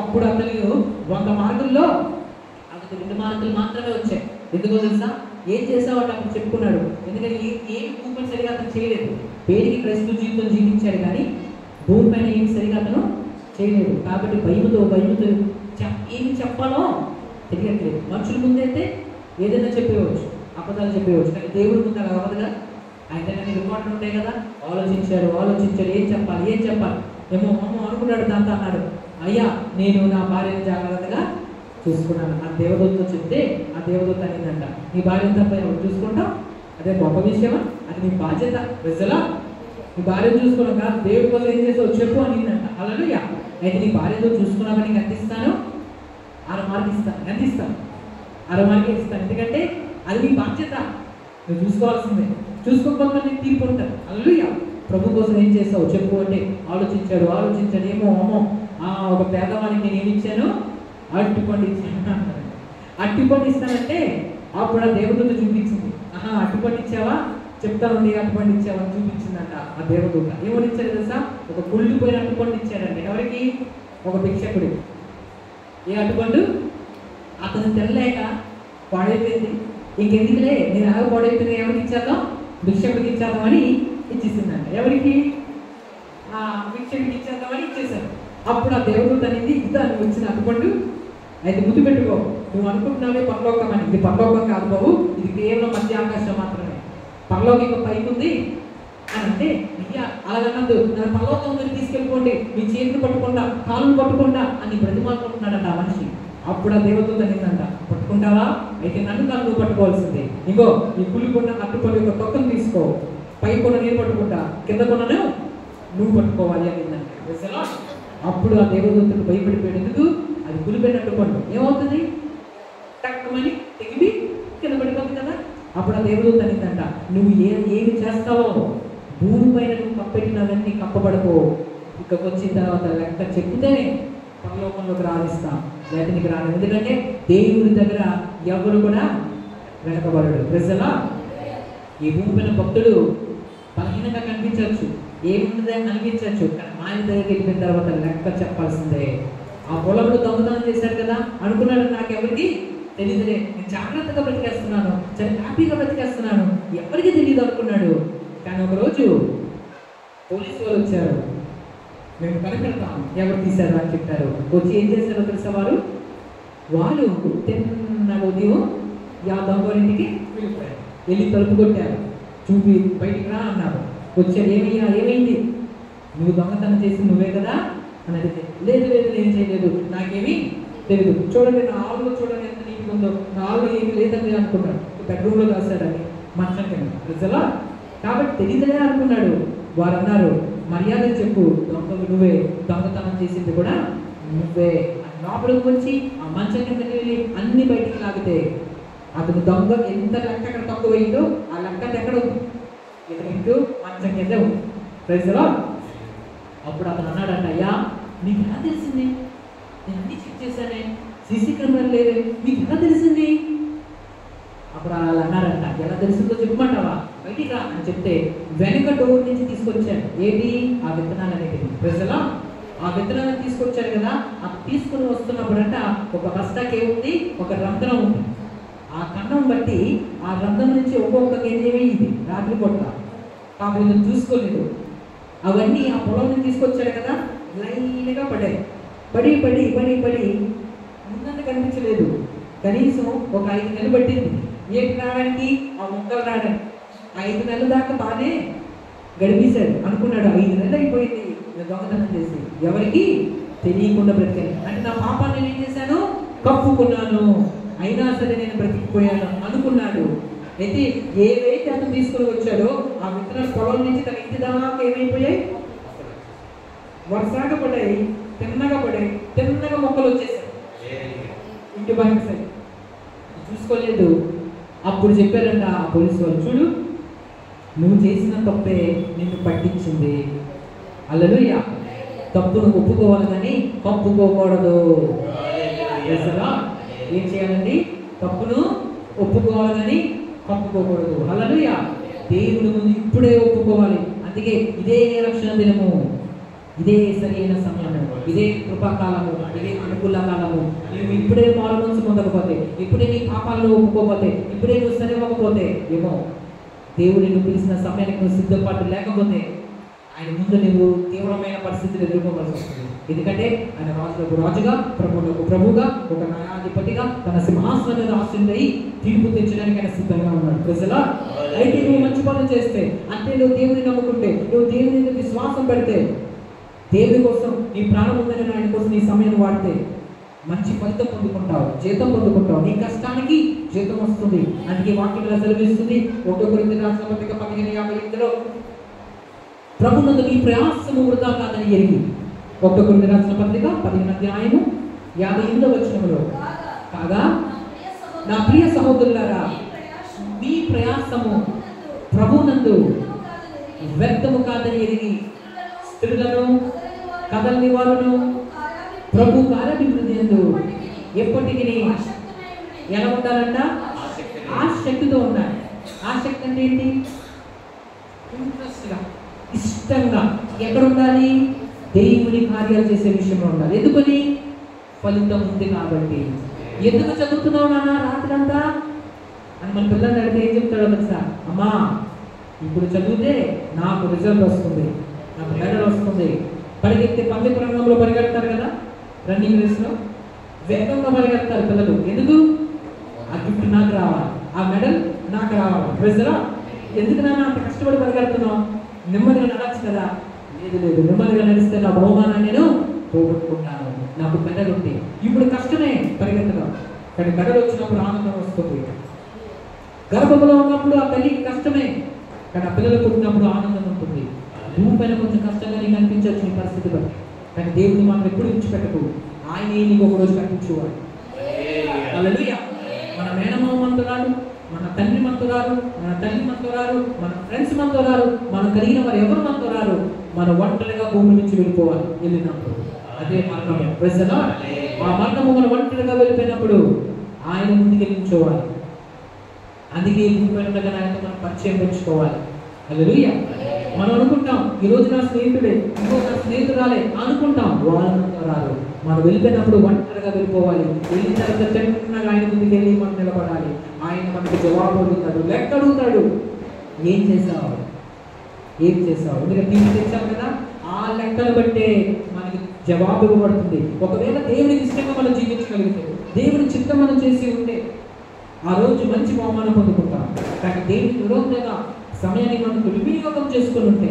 అప్పుడు అతను 100 మార్కుల్లో అతనికి 2 మార్కులు మాత్రమే వచ్చాయి. ఎందుకో తెలుసా? ఏం చేసావంటే అప్పుడు చెప్పుకున్నాడు. ఎందుకంటే ఏమి భూమిపైన సరిగా అతను చేయలేదు. పేరుకి క్రైస్తవ జీవితం జీవించాడు, కానీ భూమిపైన ఏమి సరిగా అతను చేయలేదు. కాబట్టి భయముతో ఏమి చెప్పాలో తెలియట్లేదు. మనుషుల ముందైతే ఏదైనా చెప్పేవచ్చు, అబద్ధాలు చెప్పేవచ్చు, కానీ దేవుడి ముందు అలా అవ్వదుగా. ఆయన దగ్గర రికార్డులు ఉంటాయి కదా. ఆలోచించాడు, ఏం చెప్పాలి ఏమో అనుకున్నాడు. దాంతో అన్నాడు, అయ్యా నేను నా భార్యను జాగ్రత్తగా చూసుకున్నాను. ఆ దేవదూతతో చెప్తే ఆ దేవదూత అనిందంట, నీ భార్యను తప్ప ఎవరు చూసుకుంటాం? అదే గొప్ప విషయమా? అది నీ బాధ్యత. ప్రజలా నీ భార్యను చూసుకోవడం కాదు, దేవుడి కోసం ఏం చేసావు చెప్పు అనిందంట. హల్లెలూయా. అయితే నీ భార్యతో చూసుకున్నాక నీకు ఎంత ఇస్తాను? 6 మార్కులు ఇస్తాను. ఎంత ఇస్తాను? 6 మార్కులు ఇస్తాను. ఎందుకంటే అది నీ బాధ్యత, నువ్వు చూసుకోవాల్సిందే. చూసుకోకపోతే నీకు తీర్పు ఉంటుంది. హల్లెలూయా. ప్రభు కోసం ఏం చేస్తావు చెప్పు అంటే ఆలోచించాడు. ఏమో ఒక పేదవానికి నేను ఏమి ఇచ్చాను? అరటిపండు ఇచ్చాను. అట్టిపండు ఇస్తానంటే అప్పుడు ఆ దేవదూత చూపించింది. అట్టిపండు ఇచ్చావా, చెప్తాను అట్టిపండు ఇచ్చావా అని చూపించిందంట ఆ దేవదూత. ఏమని ఇచ్చారు తెలుసా? ఒక కుళ్ళిపోయిన అట్టిపండు ఇచ్చాడండి. ఎవరికి? ఒక భిక్షకుడికి. ఏ అట్టిపండు? అతను తెల్లలేక పాడైపోయింది. ఇంకెందుకులే నేను ఎలా పాడైపోయింది, ఎవరికి ఇచ్చేద్దాం, భిక్షకుడికి ఇచ్చేద్దాం అని ఇచ్చేసిందంట. ఎవరికి? ఆ భిక్షకుడికి ఇచ్చేద్దామని ఇచ్చేసారు. అప్పుడు ఆ దేవదూత అనేది ఇదా నువ్వు వచ్చిన అట్టిపండు, అయితే గుర్తు పెట్టుకో, నువ్వు అనుకుంటున్నావే పరలోకం అని, ఇది పరలోకం కాదు బాబు, ఇది కేవలం మధ్య ఆకాశం మాత్రమే, పరలోకం ఇంకా పైకి ఉంది అని అంటే, అయ్యా అలాగన్నద్దు, నన్ను పరలోకం దగ్గర తీసుకెళ్ళిపోండి, మీ చేతులు పట్టుకుండా కాళ్ళు పట్టుకుండా అని బ్రతిమాలుకుంటున్నాడంట ఆ మనిషి. అప్పుడు ఆ దేవదూత నిన్నంట, పట్టుకుంటావా, అయితే నన్ను కాదు నువ్వు పట్టుకోవాల్సిందే, ఇంకో ఈ కుళ్ళికొన్న అట్టుపల్లి యొక్క తొక్కను తీసుకో, పై కొన్న నేను పట్టుకుంటా, కింద కొన్నను నువ్వు పట్టుకోవాలి అని నిన్నంట. అప్పుడు ఆ దేవదూతకు భయపడిపోయాడు. ఎందుకు? అది కులిపోయినట్టు పండు ఏమవుతుంది, టక్కుమని తెగిపి కింద పడిపోతుంది కదా. అప్పుడు ఆ దేవదూత అనిందంట, నువ్వు ఏమి చేస్తావో భూమి పైన నువ్వు కప్పెట్టినవన్నీ కప్పబడుకో, ఇక్కడికి వచ్చిన తర్వాత లెక్క చెప్తేనే పరలోకంలోకి రాణిస్తా, లేకపోతే నీకు రాను. ఎందుకంటే దేవుడి దగ్గర ఎవరు కూడా వెనకబడడు. ప్రజలా ఈ భూమి పైన భక్తుడు బలహీనంగా కనిపించవచ్చు, ఏముంటుందో అనిపించవచ్చు, కానీ ఆయన దగ్గరికి వెళ్ళిన తర్వాత లెక్క చెప్పాల్సిందే. ఆ పొలంలో దొంగతనం చేశాడు కదా, అనుకున్నాడు నాకెవరికి తెలియదులే, నేను జాగ్రత్తగా బ్రతికేస్తున్నాను, చాలా హ్యాపీగా బ్రతికేస్తున్నాను, ఎవరికి తెలియదు అనుకున్నాడు. కానీ ఒకరోజు పోలీసు వాళ్ళు వచ్చారు, మేము కనిపెడతాం ఎవరు తీశారు అని చెప్పారు. వచ్చి ఏం చేశారో తెలుసా, వాళ్ళు తిన్న ఉదయం యా దొంగలింటికి వెళ్ళిపోయారు, వెళ్ళి తలుపు కొట్టారు, చూపి బయటికి రా అన్నారు. వచ్చారు, ఏమయ్యా ఏమైంది, నువ్వు దొంగతనం చేసి నువ్వే కదా అని అడిగితే, లేదు లేదు నేను చేయలేదు, నాకేమీ తెలియదు, చూడండి నా ఆవులో చూడండి ఎంత నీట్గా ఉందో, నా ఆవులో ఏమి లేదని అనుకున్నాడు, బెడ్రూమ్లో రాశాడని మంచం కింద ప్రజలా, కాబట్టి తెలియదనే అనుకున్నాడు. వారు అన్నారు, మర్యాద చెప్పు, దొంగలు నువ్వే, దొంగతనం చేసింది కూడా నువ్వే. లోపలికి వచ్చి ఆ మంచం కిందకి వెళ్ళి అన్ని బయటికి లాగితే అతను దొంగ ఎంత లెక్క అక్కడ తక్కువైందో ఆ లెక్క ఎక్కడ ఉంది, ఇతను మంచం కింద ఉంది ప్రజలా. అప్పుడు అతను అన్నాడంట, అయ్యా మీకు ఎలా తెలిసింది, నేను అన్ని చెక్ చేశానే, సీసీ కెమెరా లేదే, మీకు ఎలా తెలిసింది. అప్పుడు వాళ్ళు అన్నారంట, ఎలా తెలిసిందో చెప్పమంటావా, బయటికి రా అని చెప్తే వెనక డోర్ నుంచి తీసుకొచ్చాను. ఏంటి? ఆ విత్తనాలు అనేవి ప్రజలా, ఆ విత్తనాలను తీసుకొచ్చారు కదా, అది తీసుకుని వస్తున్నప్పుడంట ఒక బస్తాకి ఏముంది, ఒక రంధ్రం ఉంది. ఆ కన్నం బట్టి ఆ రంధ్రం నుంచి ఒక్కొక్క గేజేమైంది రాత్రి పొట్ట, కాబట్టి చూసుకోలేదు. అవన్నీ ఆ పొలం నుంచి తీసుకొచ్చాడు కదా, లైన్గా పడాయి, పడి పడి పడి పడి ముందంత కనిపించలేదు. కనీసం ఒక 5 నెలలు పట్టింది ఏంటి రావడానికి, ఆ మొక్కలు రావడానికి. 5 నెలల దాకా బాగానే గడిపేశాడు అనుకున్నాడు. 5 నెలలు అయిపోయింది దొంగతనం చేసి, ఎవరికి తెలియకుండా బ్రతికాను, అంటే నా పాపాన్ని నేను ఏం చేశాను, కప్పుకున్నాను, అయినా సరే నేను బ్రతికిపోయాను అనుకున్నాడు. అయితే ఏవైతే అతను తీసుకుని వచ్చాడో ఆ విత్తనాలు పొలం నుంచి తన ఇంటి దాకా ఏమైపోయాయి, వరుసగా పడాయి, తిన్నగా పడాయి, తిన్నగా మొక్కలు వచ్చేసాయి ఇంటి బయట సైడ్. చూసుకోలేదు. అప్పుడు చెప్పారంట ఆ పోలీసు వాళ్ళు, చూడు నువ్వు చేసిన తప్పే నిన్ను పట్టించింది. హల్లెలూయా. తప్పును ఒప్పుకోవాలి కానీ కప్పుకోకూడదు. ఏం చేయాలండి? తప్పును ఒప్పుకోవాలి కానీ కప్పుకోకూడదు. హల్లెలూయా. దేవుని ముందు ఇప్పుడే ఒప్పుకోవాలి. అందుకే ఇదే రక్షణ దినము, ఇదే సరైన సమయము, ఇదే కృపాకాలము, ఇదే అనుకూల కాలము. నువ్వు ఇప్పుడే మారు మనసు పొందకపోతే, ఇప్పుడే నీ పాపాలను ఒప్పుకోకపోతే, ఇప్పుడే నువ్వు సరివ్వకపోతే, ఏమో దేవుడు నువ్వు పిలిచిన సమయానికి నువ్వు సిద్ధపాటు లేకపోతే ఆయన ముందు నువ్వు తీవ్రమైన పరిస్థితులు ఎదుర్కోవాల్సి వస్తుంది. ఎందుకంటే ఆయన రాజులకు రాజుగా, ప్రభువులకు ప్రభువుగా, ఒక న్యాయాధిపతిగా తన సింహాసనం మీద ఆశీనుడై తీర్పు తెచ్చడానికి ఆయన సిద్ధంగా ఉన్నాడు. ప్రజలా, అయితే నువ్వు మంచి పనులు చేస్తే, అంటే నువ్వు దేవుని నమ్ముకుంటే, నువ్వు దేవుని మీద విశ్వాసం పెడితే, దేవుని కోసం నీ ప్రాణం ఉందని ఆయన కోసం నీ సమయాన్ని వాడితే మంచి ఫలితం పొందుకుంటావు, జీతం పొందుకుంటావు. నీ కష్టానికి జీతం వస్తుంది. అందుకే వాక్యంలో సెలవిస్తుంది 1 కొరింథీయులకు రాసిన పత్రిక 15:58లో, ప్రభునందు నీ ప్రయాసము వృధా కాదని ఎరిగి. 1 కొరింథీయులకు రాసిన పత్రిక 15:58 కాగా నా ప్రియ సహోదరులారా, మీ ప్రయాసము ప్రభునందు వ్యర్థము కాదని ఎరిగి, స్త్రీలను కదలని వారును ప్రభు కార్యాభివృద్ధి ఎందు ఎప్పటికీ ఎలా ఉండాలంట? ఆ శక్తితో ఉండాలి. ఆ శక్తి అంటే ఏంటి? ఇంట్రెస్ట్గా, ఇష్టంగా ఎక్కడ ఉండాలి? దేవుని కార్యాలు చేసే విషయంలో ఉండాలి. ఎందుకని? ఫలితం ఉంది కాబట్టి. ఎందుకు చదువుతున్నావు నాన్న రాత్రి అంతా అని మన పిల్లల్ని అడిగితే ఏం చెప్తాడో తెలుసా? అమ్మా ఇప్పుడు చదివితే నాకు రిజల్ట్ వస్తుంది, నాకు మెడల్ వస్తుంది. పరిగెత్తే పందిక రంగంలో పరిగెడతారు కదా, రన్నింగ్ రేస్లో వేగంగా పరిగెడతారు పిల్లలు. ఎందుకు? ఆ గిఫ్ట్ నాకు రావాలి, ఆ మెడల్ నాకు రావాలి. ప్రజలా ఎందుకు నాన్న అంత కష్టపడి పరిగెడుతున్నావు? నెమ్మదిగా నడచ్చు కదా. లేదు లేదు, నెమ్మదిగా నడిస్తే నా బహుమానాన్ని నేను పోగొట్టుకుంటాను, నాకు మెడల్ ఉంది. ఇప్పుడు కష్టమే పరిగెత్తడం, కానీ మెడల్ వచ్చినప్పుడు ఆనందం వస్తుంది. గర్భంలో ఉన్నప్పుడు ఆ తల్లికి కష్టమే, కానీ ఆ పిల్లలు పుట్టినప్పుడు ఆనందం ఉంటుంది. భూమి పైన కొంచెం కష్టంగా నీకు అనిపించవచ్చు నీ పరిస్థితి బట్టి, కానీ దేవుడు మాత్రం ఎప్పుడు విడిచిపెట్టకు. ఆయనే నీకు ఒక రోజు కనిపించేవాడు. హల్లెలూయా. మన మేనమామ మనతో రాడు, మన తండ్రి మనతో రారు, మన తల్లి మనతో రారు, మన ఫ్రెండ్స్ మనతో రారు, మనం కలిగిన వారు ఎవరు మనతో రారు. మన ఒంటరిగా భూమి నుంచి వెళ్ళిపోవాలి. వెళ్ళినప్పుడు అదే మరణము. ప్రజలా ఆ మరణము మన ఒంటరిగా వెళ్ళిపోయినప్పుడు ఆయన ముందుకు వెళ్ళించుకోవాలి. అందుకే భూమి పైన ఆయనతో మనం పరిచయం పెంచుకోవాలి. హల్లెలూయా. మనం అనుకుంటాం ఈరోజు నా స్నేహితుడే, ఇంకో నా స్నేహితురాలే అనుకుంటాం, వాళ్ళంతా రారు. మనం వెళ్ళిపోయినప్పుడు ఒంటరిగా వెళ్ళిపోవాలి. వెళ్ళిన తర్వాత చిన్నగా ఆయన ముందుకు వెళ్ళి మనం నిలబడాలి. ఆయన మనకి జవాబు అడుగుతాడు, లెక్క అడుగుతాడు. ఏం చేసావు, ఏం చేసావు? ఎందుకంటే తీర్పు తెచ్చాం కదా, ఆ లెక్కను బట్టే మనకి జవాబు ఇవ్వబడుతుంది. ఒకవేళ దేవునికి ఇష్టంగా మనం జీవించగలిగితే, దేవుని చిత్తం మనం చేసి ఉంటే ఆ రోజు మంచి బహుమానం పొందుకుంటాం. కానీ దేవునికి విరోధంగా సమయాన్ని మనం దుర్వినియోగం చేసుకుని ఉంటే,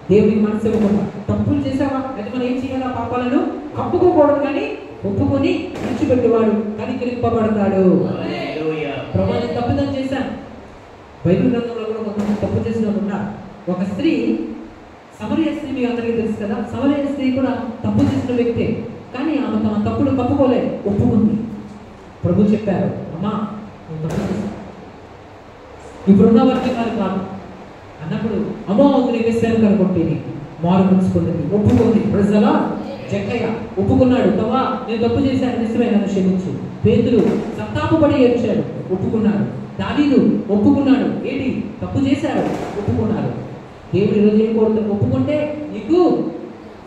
దేవునికి మనసు ఇవ్వకుండా తప్పులు చేసావా అయితే మనం ఏం చేయాలి? ఆ పాపాలను కప్పుకోకూడదు, కానీ ఒప్పుకొని విడిచిపెట్టేవాడు కనికరింపబడతాడు. ప్రభు నేను తప్పుదం చేశాను. బైబిల్ గ్రంథంలో కూడా కొంతమంది తప్పు చేసిన వాళ్ళు ఉన్నారు. ఒక స్త్రీ, సమరయ స్త్రీ మీకు అందరికీ తెలుసు కదా. సమరయ స్త్రీ కూడా తప్పు చేసిన వ్యక్తే, కానీ ఆమె తమ తప్పులు కప్పుకోలే, ఒప్పుకుంది. ప్రభు చెప్పారు, అమ్మా నువ్వు తప్పు చేశావు, ఇప్పుడున్న వర్గకాలు కాదు అన్నప్పుడు, అమ్మో నేను వేసాను కనుకుంటే మారు మనసుకుంది, ఒప్పుకుంది. ప్రజలా జక్కయ్య ఒప్పుకున్నాడు, తవా నేను తప్పు చేశాను, నిజమే, నన్ను క్షమించు. పేతురు సంతాపపడి ఏడ్చాడు, ఒప్పుకున్నాడు. దావీదు ఒప్పుకున్నాడు, ఏంటి తప్పు చేశారు, ఒప్పుకున్నారు. దేవుడు ఈరోజు ఏం కోరుతాడు? ఒప్పుకుంటే నీకు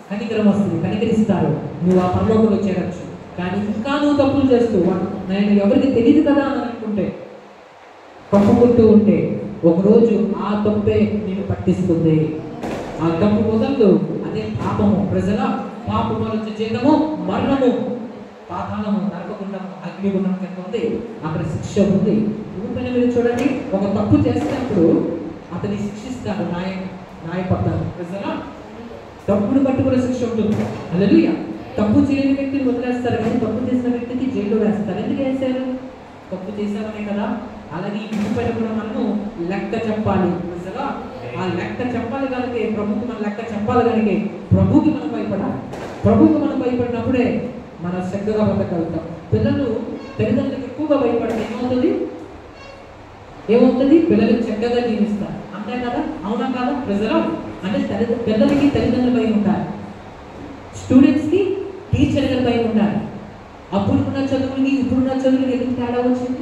కనికరం వస్తుంది, కనికరిస్తారు, నువ్వు ఆ పరలోకంలో చేరచ్చు. కానీ ఇంకా నువ్వు తప్పులు చేస్తూ నేను ఎవరికి తెలియదు కదా అని అనుకుంటే, కప్పుకుంటూ ఉంటే, ఒకరోజు ఆ తప్పే నేను పట్టిస్తుంది. ఆ తప్పు మొదలు అదే పాపము. ప్రజల పాపము వచ్చే జీతము మరణము, పాతాళము, నరకగుండము, అగ్నిగుండం కింద ఉంది. అక్కడ శిక్ష ఉంది. భూమిపైన మీరు చూడండి, ఒక తప్పు చేసినప్పుడు అతన్ని శిక్షిస్తాడు న్యాయపడ్డారు. ప్రజల తప్పును పట్టుకునే శిక్ష ఉంటుంది. హల్లెలూయా. తప్పు చేయని వ్యక్తిని వదిలేస్తారు, కానీ తప్పు చేసిన వ్యక్తికి జైల్లో వేస్తారు. ఎందుకు వేశారు? తప్పు చేశామనే కదా. అలాగే ఈ భూమిపైన కూడా మనము లెక్క చెప్పాలి. ప్రజలా ఆ లెక్క చెప్పాలి కనుక, ప్రభుకి మన లెక్క చెప్పాలి కనుక ప్రభుకి మనం భయపడాలి. ప్రభుకి మనం భయపడినప్పుడే మనం శ్రద్ధగా బతకగలుగుతాం. పిల్లలు తల్లిదండ్రులకు ఎక్కువగా భయపడితే ఏమవుతుంది? పిల్లలకు చక్కగా జీవిస్తారు. అంతే కదా, అవునా కాదా? ప్రజలు అంటే పిల్లలకి తల్లిదండ్రులు భయం ఉండాలి, స్టూడెంట్స్కి టీచర్ గారి భయం ఉండాలి. అప్పుడున్న చదువులకి ఇప్పుడున్న చదువులకి ఎందుకు తేడా వచ్చింది?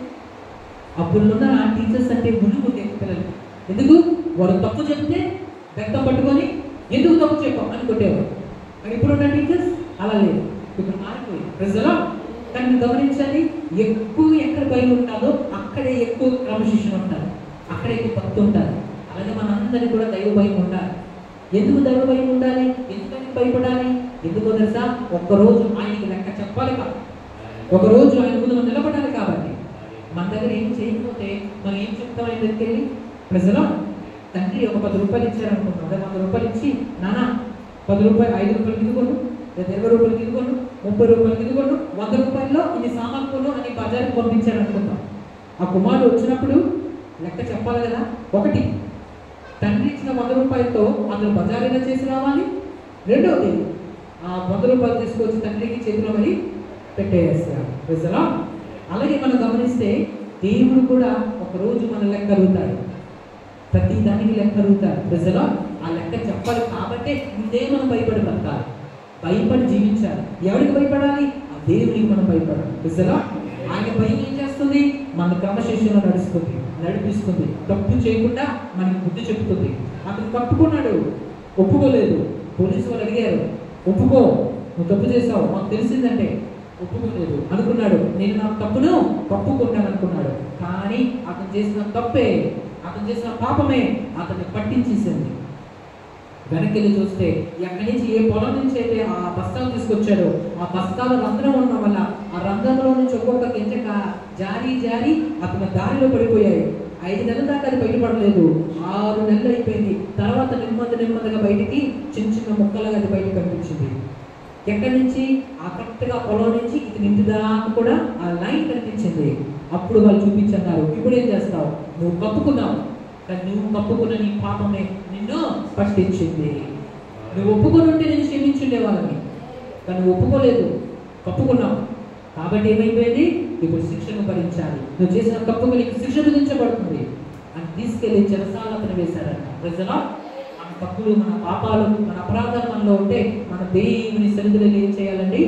అప్పుడున్న ఆ టీచర్స్ అంటే మునుగు పిల్లలు. ఎందుకు? వాడు తప్పు చెప్తే వ్యక్తం పట్టుకొని ఎందుకు తప్పు చెప్పాం అని కొట్టేవారు. కానీ ఇప్పుడున్న టీచర్స్ అలా లేదు, ఇప్పుడు మారిపోయి. ప్రజలు దాన్ని గమనించాలి. ఎక్కువ ఎక్కడ భయం ఉంటుందో అక్కడే ఎక్కువ క్రమశిక్షణ ఉంటారు, అక్కడే ఎక్కువ భక్తి ఉంటారు. అలాగే మనందరికీ కూడా దైవ భయం ఉండాలి. ఎందుకు దైవ భయం ఉండాలి? ఎందుకని భయపడాలి? ఎందుకో తెలుసా? ఒక్కరోజు ఆయనకి లెక్క చెప్పాలి కాబట్టి, ఒకరోజు ఆయన ముందు మనం నిలబడాలి కాబట్టి. మన దగ్గర ఏం చేయకపోతే మనం ఏం చెప్తాం ఆయన దగ్గరికి వెళ్ళి? ప్రజలు తండ్రి ఒక 10 రూపాయలు ఇచ్చారనుకుంటున్నాం, అదే 100 రూపాయలు ఇచ్చి, నాన్న 10 రూపాయలు, 5 రూపాయలకి ఇదిగోను, లేదా 20 రూపాయలకి ఇదిగోను, 30 రూపాయలకి ఇదిగోను, 100 రూపాయల్లో ఇన్ని సామాన్లు అని బజార్కి పంపించారనుకుంటాం. ఆ కుమారుడు వచ్చినప్పుడు లెక్క చెప్పాలి కదా. ఒకటి, తండ్రి ఇచ్చిన 100 రూపాయలతో అతను బజారైనా చేసి రావాలి. రెండవది, ఆ 100 రూపాయలు తీసుకొచ్చి తండ్రికి చేతిలో మరి పెట్టేస్తారు. ప్రజలా అలాగే మనం గమనిస్తే దేవుడు కూడా ఒకరోజు మన లెక్క అడుగుతాడు, ప్రతి దానికి లెక్క అడుగుతాడు. ప్రజలా ఆ లెక్క చెప్పాలి కాబట్టి ఇదే మనం భయపడి బ్రతకాలి, భయపడి జీవించాలి. ఎవరికి భయపడాలి? ఆ దేవునికి మనం భయపడాలి. ప్రజలా ఆయన భయం ఏం చేస్తారు? చేస్తుంది? మన క్రమశిక్షణలో నడిపిస్తుంది. తప్పు చేయకుండా మనకి బుద్ధి చెప్తుంది. అతను తప్పుకున్నాడు, ఒప్పుకోలేదు. పోలీసు వాళ్ళు అడిగారు, ఒప్పుకో, నువ్వు తప్పు చేసావు, మాకు తెలిసిందంటే. ఒప్పుకోలేదు. అనుకున్నాడు, నేను నా తప్పును తప్పుకుంటాను అనుకున్నాడు. కానీ అతను చేసిన తప్పే, అతను చేసిన పాపమే అతన్ని పట్టించేసింది. వెనక్కి వెళ్ళి చూస్తే ఎక్కడి నుంచి, ఏ పొలం నుంచి అయితే ఆ బస్తాలు తీసుకొచ్చాడో, ఆ బస్తాల రంధ్రం ఉండడం వల్ల ఆ రంధ్రంలో నుంచి ఒక్కొక్క గింజక జారి అతని దారిలో పడిపోయాయి. 5 నెలల దాకా అది బయటపడలేదు. 6 నెలలు అయిపోయింది. తర్వాత నెమ్మదిగా బయటికి చిన్న ముక్కలుగా అది బయట కనిపించింది. ఎక్కడి నుంచి? ఆ కరెక్ట్గా పొలం నుంచి ఇతని ఇంటి దాకా కూడా ఆ లైన్ కనిపించింది. అప్పుడు వాళ్ళు చూపించన్నారు, ఇప్పుడు ఏం చేస్తావు? నువ్వు కప్పుకున్నావు, కానీ నువ్వు కప్పుకున్న నీ పాపమే నిన్ను పట్టించింది. నువ్వు ఒప్పుకొని ఉంటే నేను క్షమించుండే వాళ్ళని, కానీ నువ్వు ఒప్పుకోలేదు, కప్పుకున్నావు. కాబట్టి ఏమైపోయింది? ఇప్పుడు శిక్షను భరించాలి. నువ్వు చేసిన తప్పుకు నీకు శిక్ష విధించబడుతుంది అని తీసుకెళ్లి చెరసాలను వేశారట. ప్రజలా మన తప్పులు, మన పాపాలు, మన అపరాధాలు మనలో ఉంటే మన దేవుని సన్నిధిలో ఏం చేయాలండి?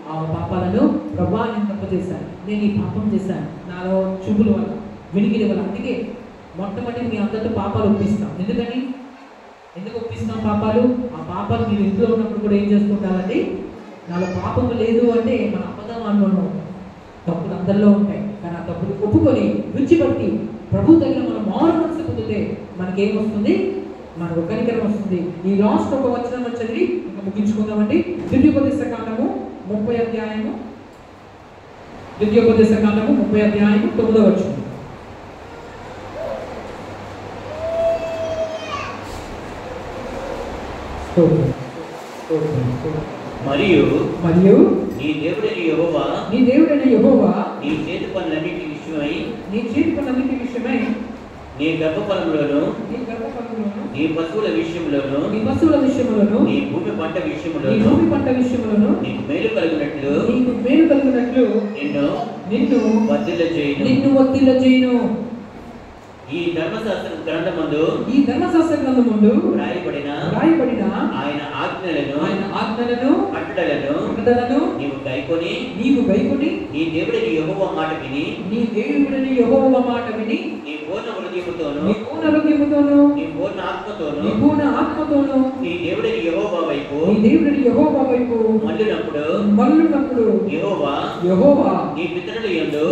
ఆ పాపాలను, ప్రభువా నేను తప్పు చేశాను, నేను ఈ పాపం చేశాను, నాలో చూపుల వల్ల, వినికిడి వల్ల. అందుకే మొట్టమొదటి మీ అందరితో పాపాలు ఒప్పిస్తాం. ఎందుకు ఒప్పిస్తాం పాపాలు? ఆ పాపాలు మీరు ఇంట్లో ఉన్నప్పుడు కూడా ఏం చేసుకుంటారండి? నాలో పాపము లేదు అంటే మన అబద్ధం అనుకున్నాం. తప్పులు అందరిలో ఉంటాయి, కానీ ఆ తప్పులు ఒప్పుకొని విడిచిపెట్టి ప్రభు దగ్గర మనం మారు మనసు పొందితే మనకేమొస్తుంది? మనకు కనికరం వస్తుంది. ఈ లాస్ట్ ఒక వచనం చదివి ఇంకా ముగించుకుందామండి. ద్వితీయోపదేశకాండము 30వ అధ్యాయము 9వ వచనం. మరియు నీ దేవుడైన యెహోవా నీ చేతి పనులన్నిటి విషయమై నీ గర్భఫలములోను నీ పశువుల విషయంలోను నీ భూమి పంట విషయంలోను నీకు మేలు కలిగినట్లు నిన్ను వర్ధిల్ల చేయును. ఈ ధర్మశాస్త్ర గ్రంథమందు రాయబడిన ఆయన ఆజ్ఞలను కట్టడలను నీవు గైకొని నీ దేవుడైన యెహోవా మాట విని నీ పూర్ణ హృదయముతోను నీ పూర్ణ ఆత్మతోను నీ దేవుడైన యెహోవా వైపు మళ్ళునప్పుడు యెహోవా నీ పితరుల యందు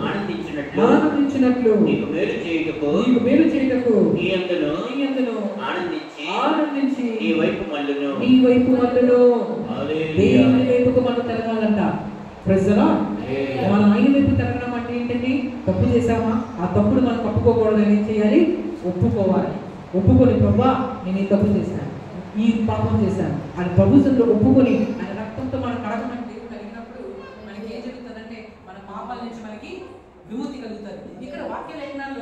ఆనందించినట్లు నీకు మేలు చేయుటకు నీ యందును ఆనందించి నీ వైపు మళ్ళును. దేవుని వైపుకు మనం తిరగాలంట. ప్రజలా మనం ఆయన వైపు తిరగడం అంటే ఏంటండి? తప్పు చేశామా? ఆ తప్పును మనం తప్పుకోకూడదు. ఏం చేయాలి? ఒప్పుకోవాలి. ఒప్పుకొని, ప్రభువా నేను ఈ తప్పు చేశాను, ఈ పాపం చేశాను అని ప్రభుత్వంలో ఒప్పుకొని ఆయన రక్తంతో మనం కడగమని దేవుడు కలిగినప్పుడు మనకి ఏం జరుగుతుందంటే మన పాపాల నుంచి మనకి విముక్తి కలుగుతుంది. ఇక్కడ వాక్య లేఖనాలు